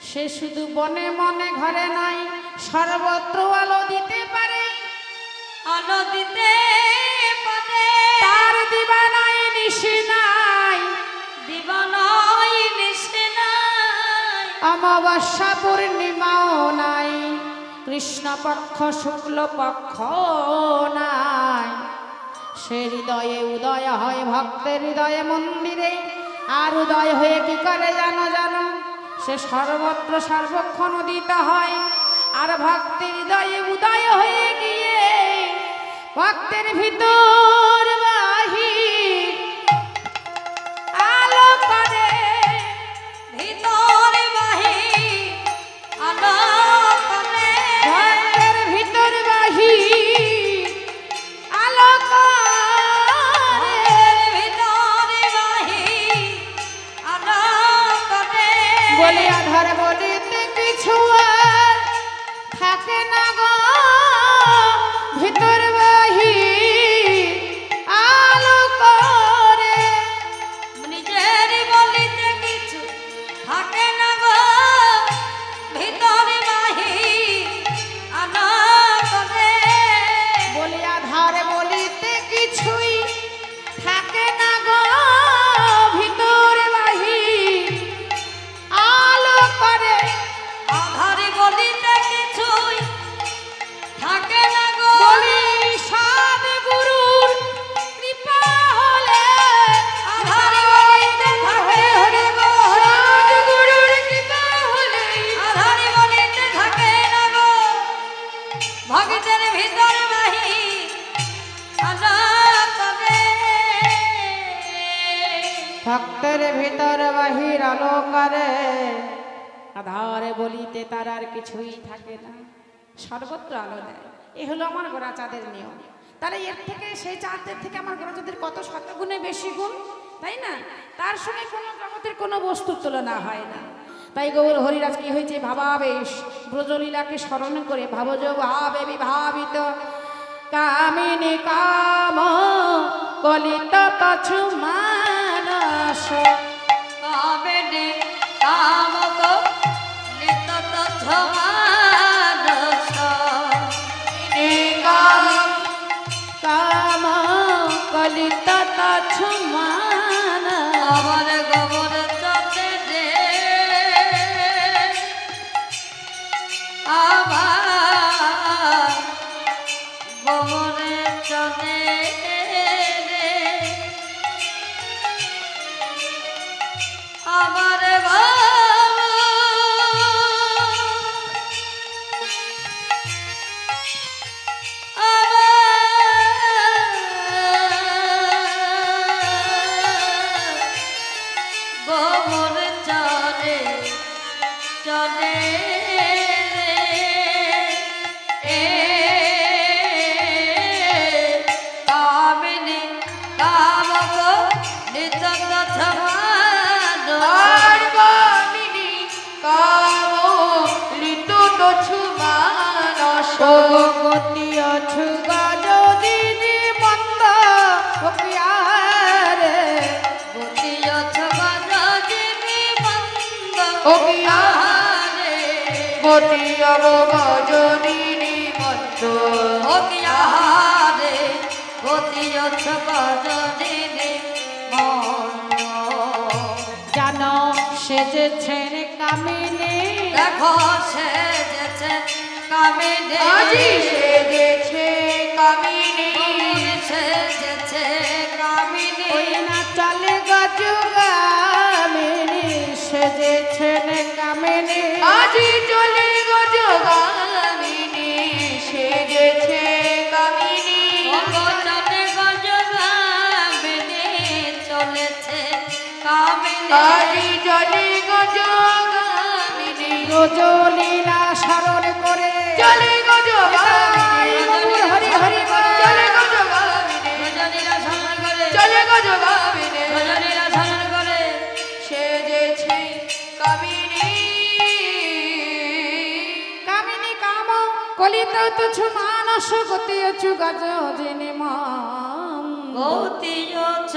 সে শুধু বনে মনে ঘরে নাই, সর্বত্র আলো দিতে পারে, আলো দিতে পারে। তার দিবা নাই নিশি নাই, দিবানয় নিশে নাই, অমাবস্যা পূর্ণিমাও নাই, কৃষ্ণপক্ষ শুক্ল পক্ষ নাই। সে হৃদয়ে উদয় হয় ভক্তের হৃদয়ে মন্দিরে, আর উদয় হয়ে কি করে জানো জানো, সে সর্বত্র সর্বক্ষণ উদিত হয়, আর ভক্তের হৃদয়ে উদয় হয়ে গিয়ে ভক্তের ভিতর বাহির আলো করে, ভিতর বাহির আলো করে। ভক্তের ভিতর বাহির আলো করে। ভিতর বাহির আলো করে। বলে আধার বলিতে কিছু আর থাকে না গো, ভিতর বাহির আলো করে। নিজের বলিতে কিছু থাকে না গো, ভিতর বাহির আলো করে। বলে আধার বলিতে কিছুই থাকে না গো, ভিতর বাহির আলো করে। আধার বলিতে কিছুই থাকে না গো, বলি সাধ গুরুর কৃপা হলে, আধার বলিতে থাকে গো, সাধ গুরুর কৃপা হলে, আধার বলিতে থাকে না গো, ভক্তের ভিতর বাহির আলো করে। ভক্তের ভিতর বাহির আলো করে। আধার বলিতে তার আর কিছুই থাকে না, সর্বত্র আলো দেয়। এ হলো আমার গোরা চাঁদের নিয়ম। তাহলে এর থেকে সেই চাঁদের থেকে আমার গোরা চাঁদের কত শতগুণে বেশি গুণ, তাই না? তার সঙ্গে কোনো জগতের কোনো বস্তুর তুলনা হয় না। তাই গৌর হরিরাজ কি হয়েছে, ভাবাবেশ ব্রজলীলাকে স্মরণ করে ভাবজ ভাবে বিভাবিত কামিনী কাম কলিত তছু মানস। কামেনে কামক নিতত ঝমানস। কাম কলিত তছু মানস। আমার গোবর চতে দে, আমার গোবরে চলে রে, আমার গোবর চলে চলে রে, কামিনী কামক নিতত ঝমানস। গতি অছু গজদিনী মন্দ ওকিয়ারে। গতি অছগত যিনি মন্দ ওকিয়ারে। গতি অবগজনী মন্দ ওকিয়ারে, গতি অছগত যিনি মন্দ। জানো সেজেছেন কামিনী, দেখো সেজেছে কামিনী, আজি সেজেছে কামিনী। সেজেছে কামিনী। ওই না চলে গজগামিনী, সেজেছেন কামিনী। আজি চলে গজগামিনী, সেজেছে কামিনী। চলে গজগামিনী, চলেছে কামিনী। আজি চলে গজগামিনী, ব্রজলীলা স্মরণ করে চলে গজগামিনী। হরি হরি বল। চলে গজগামিনী, রজনীরা গলিত তুচ্ছ মানস গতি অছু গজ জেনে মন্দ গতি গজ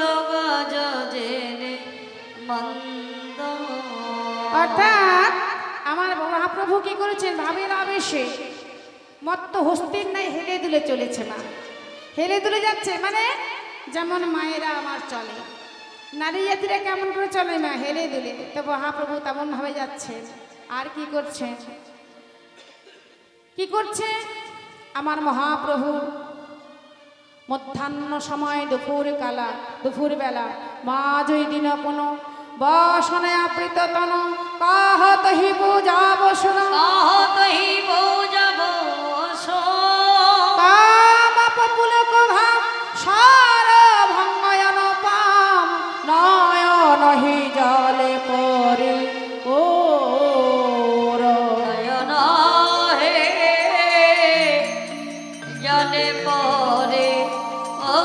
জেনে মন্দ। অর্থাৎ আমার মহাপ্রভু কি করেছেন ভাবের আবেশে মত্ত হস্তির নাই হেলে দুলে চলেছে মা, হেলে দুলে যাচ্ছে। মানে যেমন মায়েরা আমার চলে, নারী জাতিরা কেমন করে চলে মা, হেলে দুলে, তো মহাপ্রভু তেমন ভাবে যাচ্ছে। আর কি করছে, কি করছে আমার মহাপ্রভু মধ্যাহ্ন সময় দুপুর কালা, দুপুর বেলা মাঝ দিন কোনো বসনে আবৃত তন কাহত হি পূজাব শোন কাহতহি পূজাব কাম পুলক ঘাম সার ভঙ্গয়ন পাম নয়ন হি জলে পরে ও নয়ন হে জলে পরে ও।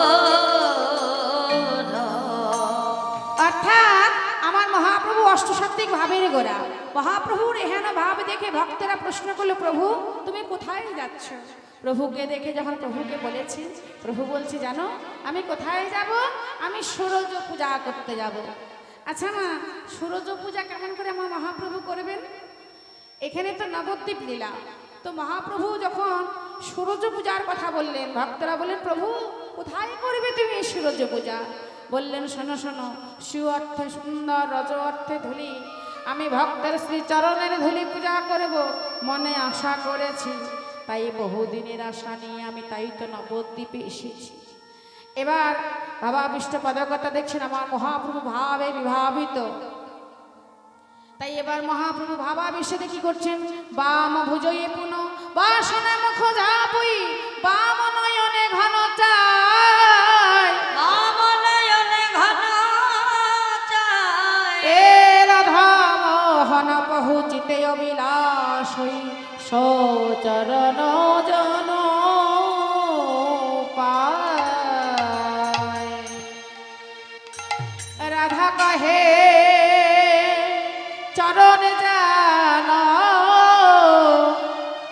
অর্থাৎ আমার মহাপ্রভু অষ্টসাত্ত্বিক ভাবের গোড়া। মহাপ্রভুর এহেন ভাব দেখে ভক্তেরা প্রশ্ন করলো, প্রভু তুমি কোথায় যাচ্ছ? প্রভুকে দেখে যখন প্রভুকে বলেছি, প্রভু বলছি জানো আমি কোথায় যাব? আমি সূরজ পূজা করতে যাব। আচ্ছা মা, সূরজ পূজা কেমন করে আমার মহাপ্রভু করবেন? এখানে তো নবদ্বীপ লীলা, তো মহাপ্রভু যখন সূরজ পূজার কথা বললেন, ভক্তরা বললেন প্রভু কোথায় করবে তুমি এই সূরজ পূজা? বললেন শোনো শোনো, শু অর্থে সুন্দর, রজ অর্থে ধুলি, আমি ভক্তের শ্রী চরণের ধুলি পূজা করব মনে আশা করেছি, তাই বহুদিনের আশা নিয়ে আমি তাই তো নবদ্বীপে এসেছি। এবার বাবা বিষ্ণু পদকতা দেখছেন আমার মহাপ্রভু ভাবে বিভাবিত, তাই এবার মহাপ্রভু ভাবাবেশে কি করছেন, বাম ভুজয়ে পুন বাসনে মুখ যাবই, বাম নয়নে ঘন চাই, বাম নয়নে ঘন চাই, এ রাধা মোহন পহুচিতে অবিলাস হই, সচরণ জন পায়। রাধা কহে চরণ জান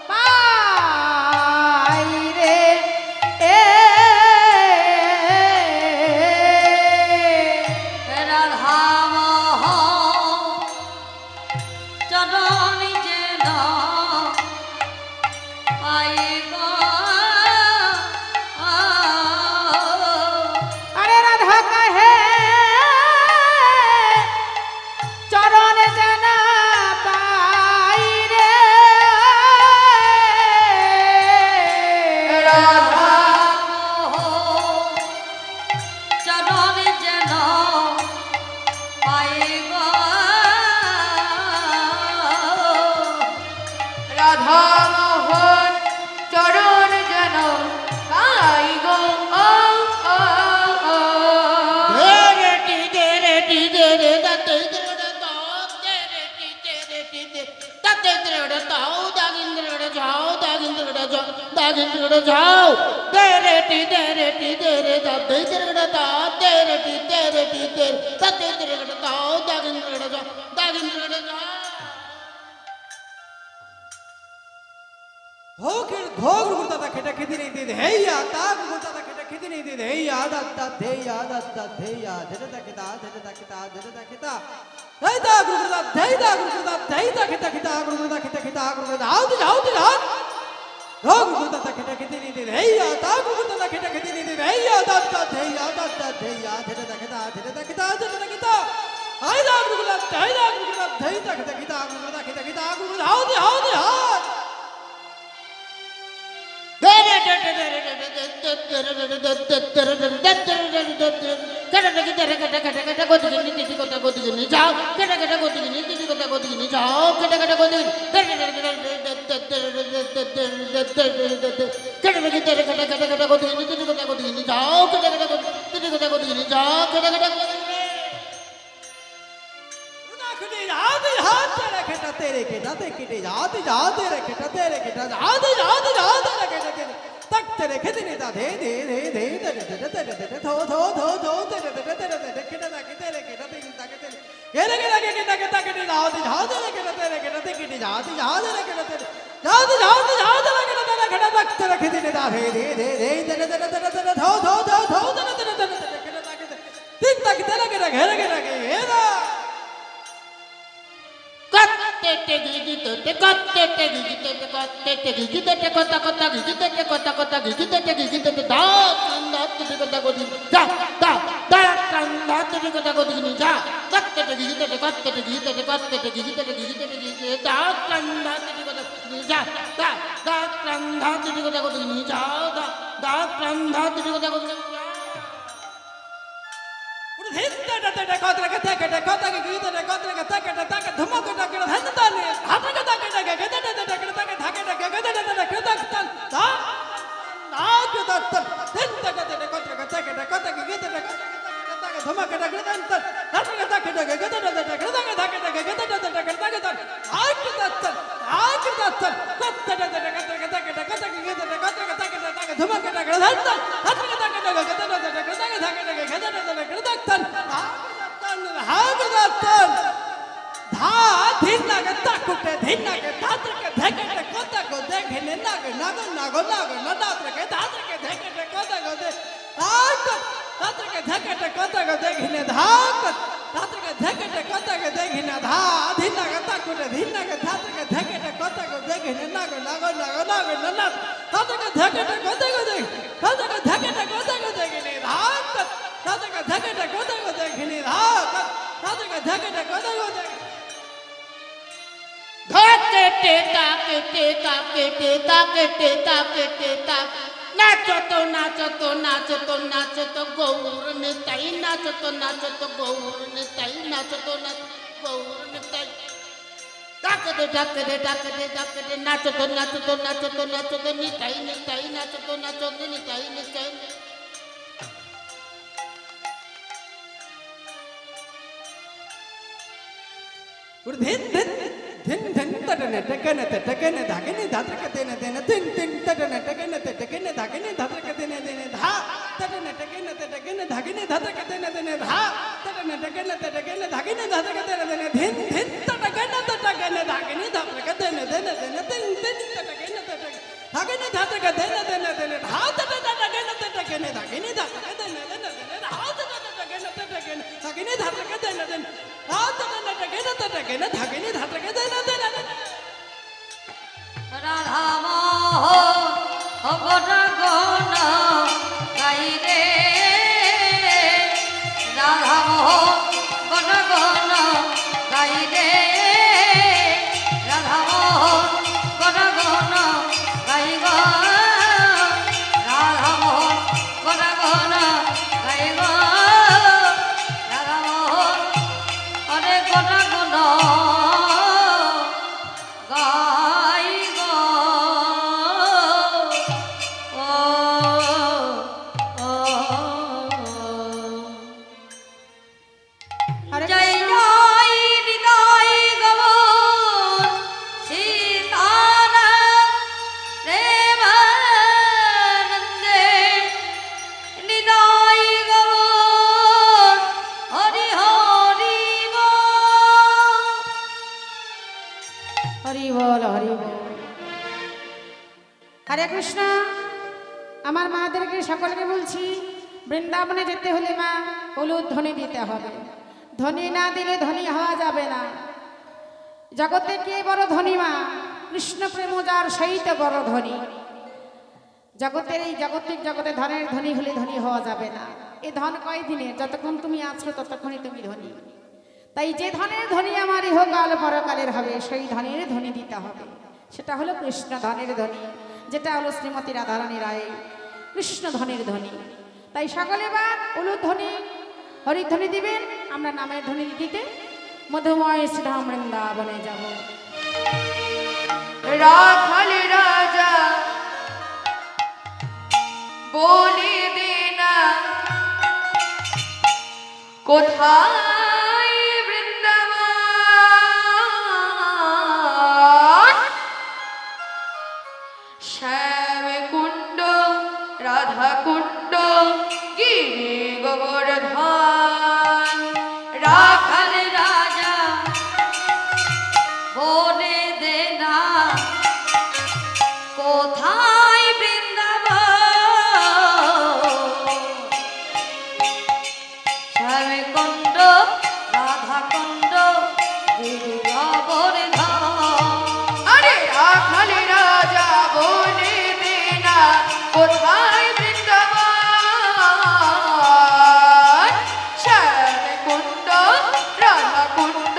পাই রে এ রাধা মোহন চরণ যেন পাই গো। আরে রাধা কহে চরণ জান পাই রে রাধা মোহন চরণ যেন পাই গো। রাধা মোহন চরণ যেন পাই গো। ও ও ও धोग गुरुता खेटा खेती नहीं दे हे या ताग गुरुता खेटा खेती नहीं दे हे या दत्ता थे या दत्ता थे या धरता खेता धरता खेता धरता खेता हे ता गुरुता थे ता गुरुता थे ता खेता खेता गुरुता खेता खेता गुरुता आओ दी धोग गुरुता खेटा खेती नहीं दे हे या ताग गुरुता खेटा खेती नहीं दे हे या दत्ता थे या धरता खेता धरता खेता धरता खेता हाय ता गुरुता थे ता खेता खेता गुरुता खेता खेता गुरुता आओ दी तेरे खेता ते किटे जाते जाते रे खेता तेरे खेता जाते जाते जाते रे खेता तेरे तक तेरे खेते नहीं था दे दे दे दे तेरे तेरे तेरे तेरे थो थो थो थो तेरे तेरे तेरे तेरे खेता ता के तेरे खेता ते किता के तेरे केरे केरे के किता के ताके जाते जाते रे खेता तेरे खेता ते किटे जाते जाते रे खेता तेरे जाते जाते जाते रे खेता तेरे কেটে দেখতে রেখে দিনে দা ধে ধে ধে ধে ধে ধে ধে ধে ধে ধো ধো ধো ধো ধে ধে ধে ধে ধে কেটে তাকে তিন তাকে তেলে কেটে ঘেরে ঘেরে গে এরা কত্তেতে গিগিতেতে কত্তেতে গিগিতেতে কত্তেতে গিগিতেতে কথা কথা গিগিতেতে কথা কথা গিগিতেতে গিগিতেতে দা কান্দাতে কথা কদি যা দা দা কান্দাতে কথা কদি নি যা কত্তেতে গিগিতেতে কত্তেতে গিগিতেতে কত্তেতে গিগিতেতে গিগিতেতে গিগিতেতে দা কান্দাতে কথা নি যা দা দা কান্দাতে কথা কদি নি যা দা দা কান্দাতে কথা কদি নি যা হিন্দা তে কতরে কে তে কে কত কে গীতে তে কতরে কে তে কে তাকে ধমক কে কে ধন তানে হাতে কে তে কে কে তে তে তে কে তাকে ধাকে তে কে তে তে তে কে তে তা তা না কে তা তা হিন্দা তে কতরে কে তে কে কত কে গীতে তে তাকে ধমক কে কে তে তা হাতে কে তে কে কে তে তে তে কে তাকে ধাকে তে কে তে তে তে কে তাকে তা আ কে তা তা আ কে তা তা কত তে তে কে কে তে কে কত কে গীতে তে কত কে তাকে তাকে ধমক কে কে ধন তা হাতে কে তে কে কে তে তে তে কে তাকে ধাকে তে কে তে তে তে কে তাকে হাগদাতন ধা ধিন্নাকে তাকুতে ধিন্নাকে ধাত্রকে ধেকেতে কতকো দেখেনে নাগে নাগো নাগো নাগো নাদাত্রকে ধাত্রকে ধেকেতে কতকো দে আত ধাত্রকে ধেকেতে কতকো দেখেনে ধাত ধাত্রকে ধেকেতে কতকো দেখেনে ধা ধিন্নাকে তাকুতে ধিন্নাকে ধাত্রকে ধেকেতে কতকো দেখেনে নাগো নাগো নাগো নাগো নাদ ধাত্রকে ধেকেতে কতকো দেখ ধাত্রকে ধেকেতে কতকো দেখেনে ধাত ধাত্রকে ধেকেতে কতকো দেখেনে ধাত ধাত্রকে ধেকেতে কতকো দেখ ধাকেতে তাকেতে তাকেতে তাকেতে তাকেতে তাক নাচতো নাচতো নাচতো নাচতো গৌর নিতাই নাচতো নাচতো গৌর নিতাই নাচতো নাচ গৌর নিতাই তাকেতে তাকেতে তাকেতে তাকেতে নাচতো নাচতো নাচতো নাচতো নিতাই নিতাই নাচতো নাচতো নিতাই নিতাই और धिन धिन धिन धिन तटने टकने धागने धात्र के देने देने धिन धिन तटने टकने धागने धात्र के देने देने धा तटने धागने धात्र के देने देने धा तटने धागने धात्र के देने देने धिन धिन तटने धागने धात्र के देने देने धिन धिन तटने धागने धात्र के देने देने देने धा तटने धागने धात्र के देने देने धा तटने धागने धात्र के देने देने धागने धात्र के देने देने রাধা মোহন অগনা গনা গাই রে রাধা মোহন গনা গনা গাই রে রাধা মোহন গনা গনা গাই গো রাধা মোহন গনা গনা গাই গো রাধা মোহন অরে গনা গনা গাই গো ও ও হরে জয় কৃষ্ণ। জয় হৃদয় গমন সীতারাম প্রেমানন্দে হৃদয় গমন হরি হরি হরি বল হরি বল। হরে কৃষ্ণ। আমার মাদেরকে সকলকে বলছি, বৃন্দাবনে যেতে হলে মা হলুদ ধ্বনি দিতে হবে। ধ্বনি না দিলে ধনী হওয়া যাবে না। জগতে কে বড় ধনী মা? কৃষ্ণ প্রেম যার সেই তো বড় ধনী। জগতের এই জাগতিক জগতে ধনের ধনী হলে ধনী হওয়া যাবে না। এই ধন কয়দিনে? যতক্ষণ তুমি আছো ততক্ষণই তুমি ধনী। তাই যে ধনের ধনী আমার ইহকাল পরকালের হবে, সেই ধনের ধনী দিতে হবে। সেটা হলো কৃষ্ণ ধনের ধনী, যেটা হলো শ্রীমতী রাধারানী রায় কৃষ্ণ ধনের ধনী। তাই সকলে বা উলুধ্বনি হরিধ্বনি দিবেন। আমরা নামের ধ্বনি দিতে মধুময় শ্রীধাম বৃন্দাবনে যাব। রাখাল রাজা বলি দেনা কোথায় বৃন্দাবন শ্যাম কুণ্ড রাধা কুণ্ড গিরি গোবর্ধন রাখাল রাজা বলে দেনা কোথায় শ্যামে কুণ্ড রাধা কুণ্ড গিরি গোবর্ধন। আরে রাখালে রাজা বলে দে না কোথায় বৃন্দাবন, শ্যামে কুণ্ড রাধা কুণ্ড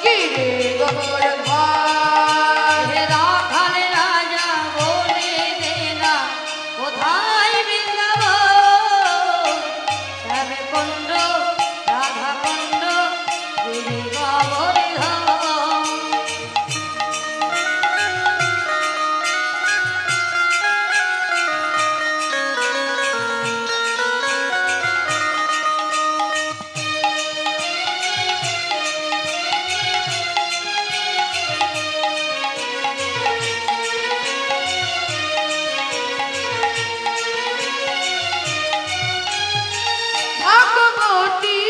গিরি গোবর্ধন। রাখালে রাজা বলে দে না কোথায় বৃন্দাবন, শ্যামে কুণ্ড রাধা কুণ্ড গিরি গোবর্ধন। ভাগবতী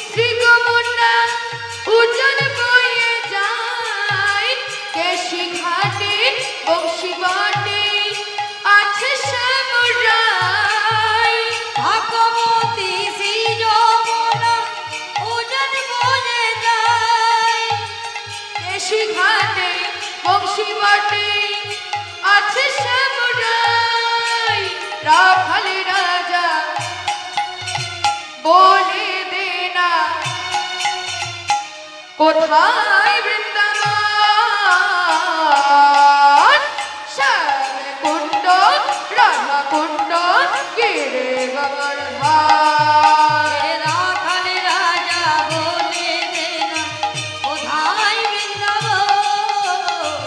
শ্রীগমনা উজ্জ্বল বয়ে যায়, কেশি ঘাটে বংশী বটে আছে শ্যামরাই। ভাগবতী শ্রীগমনা উজ্জ্বল বয়ে যায়, কেশি ঘাটে বংশী বটে আছে শ্যামরাই। রাখালে রাজা বলে দে না কোথায় বৃন্দাবন, শ্যামে কুণ্ড রাধা কুণ্ড গিরি গোবর্ধন। রাখালে রাজা বলে দে না কোথায় বৃন্দাবন,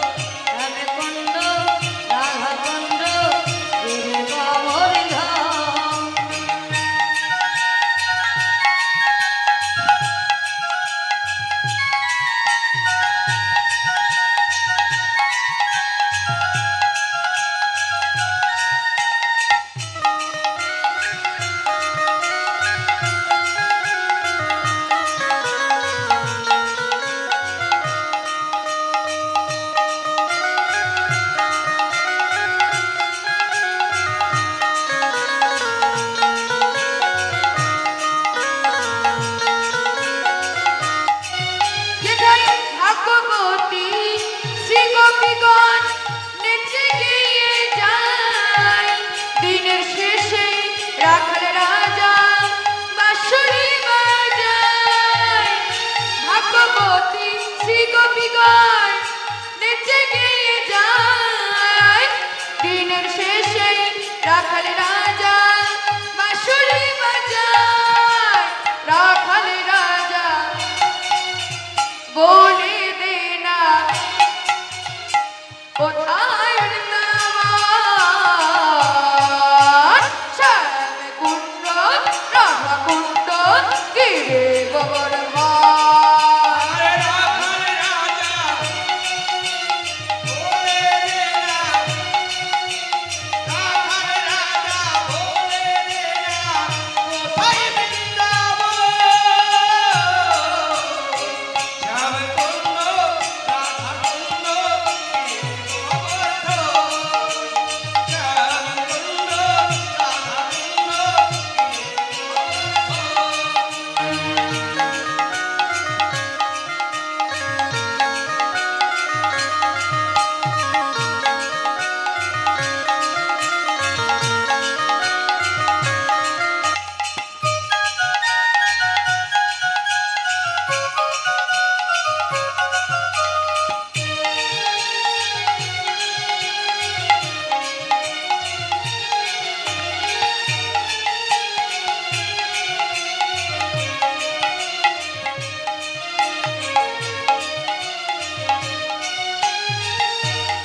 শ্যামে কুণ্ড রাধা কুণ্ড গিরি গোবর্ধন। যেথায় ভাগবতী শ্রীগোপীগণ নেচে গিয়ে যায়, দিনের শেষে রাখাল রাজা বাঁশরি বাজায়। ভাগবতী শ্রীগোপীগণ নেচে গিয়ে যায়, দিনের শেষে রাখাল রাজা বাঁশরি বাজায়। রাখাল রাজা বলে দে না কোথায় বৃন্দাবন, শ্যামে কুণ্ড রাধা কুণ্ড গিরি গোবর্ধন।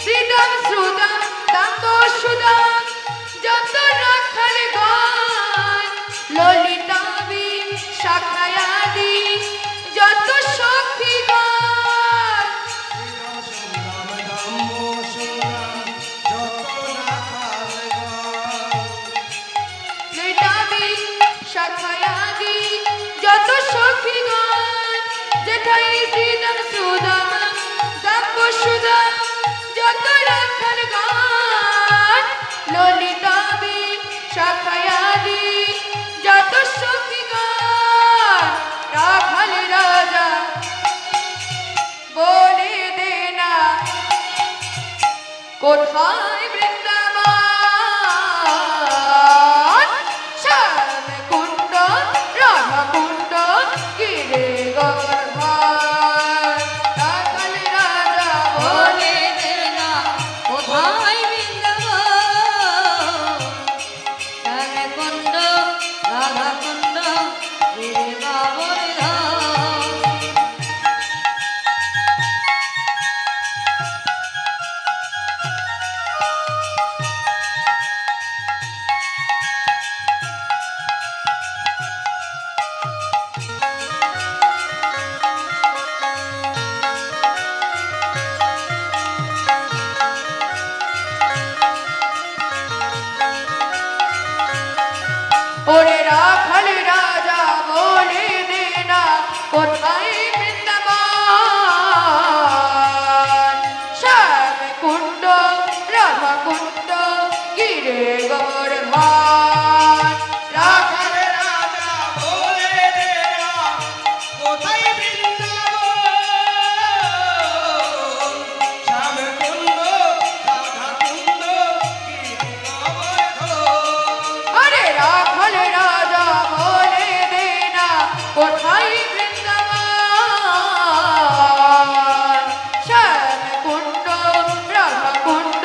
শ্রীদাম শ্রুদাম দান্ত সুদাম যত রাখাল গণ, ললিতাবি শাখায়াদি যত সখীগণ। ললিতাবি শাখায়াদি যত সখীগণ, যেথায় শ্রীদাম শ্রুদাম দান্ত সুদাম যত রাখাল গণ, ললিতাবি শাখায়াদি যত সখীগণ। কোথায় বৃন্দাবন শ্যাম কুণ্ড রাধা কুণ্ড গিরে গর্ভার রাখালি রাজা বলে না কোথায় বৃন্দাবন শ্যামে কুণ্ড রাধা কুণ্ড গিরে গোবর্ধন ওরে রাখালি রাজা বলে দেনা কোথায় বৃন্দাবন শ্যাম কুণ্ড রাধা কুণ্ড গিরে গর্ভার রাখালি রাজা বলে দেনা কোথায় বৃন্দাবন শ্যাম কুণ্ড রাধা কুণ্ড গিরে গর্ভার আরে রাখালে রাজা বলে দেনা কোথায় বৃন্দাবন শ্যাম কুণ্ড রাধা কুণ্ড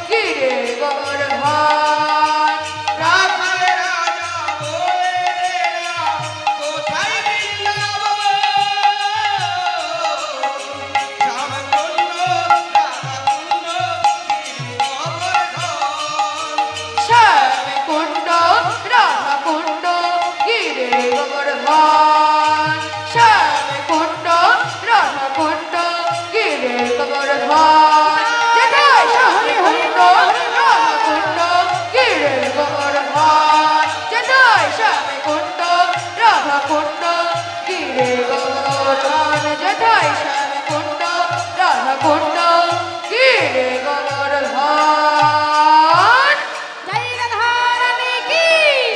গিরে গর্ভার রাখালে রাজা বলে দেনা কোথায় বৃন্দাবন শ্যাম কুণ্ড রাধা কুণ্ড গিরে গর্ভার শ্যাম কুণ্ড রাধা কুণ্ড গিরে গর্ভার যেথায় শ্যাম কুণ্ড রাধা কুণ্ড গিরে গর্ভার যেথায় শ্যাম কুণ্ড রাধা কুণ্ড গিরে গর্ভার যেথায় শ্যাম কুণ্ড রাধা কুণ্ড গিরে গর্ভার জয় রাধা রানী কি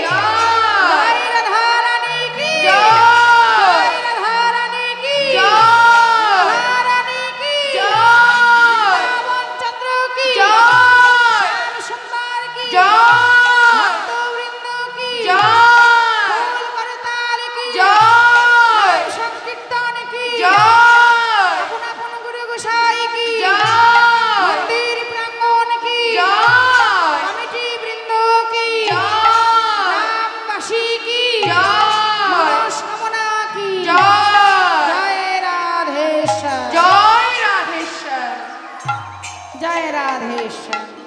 জয় জয় রাধা রানী কি জয় রাধা রানী কি জয় রাধা রানী কি জয় বৃন্দাবনচন্দ্র কি জয় শ্যাম সুন্দর কি জয় ভক্তবৃন্দ কি জয় ফুল করতাল কি জয় সংকীর্তন কি জয় আপন আপন গুরু গোসাই কি জয় মন্দির প্রাঙ্গণ কি জয় কমিটি বৃন্দ কি জয় গ্রামবাসী কি জয় মনস্কামনা কি জয় জয় রাধেশ্বর জয় রাধেশ্বর জয় রাধেশ্বর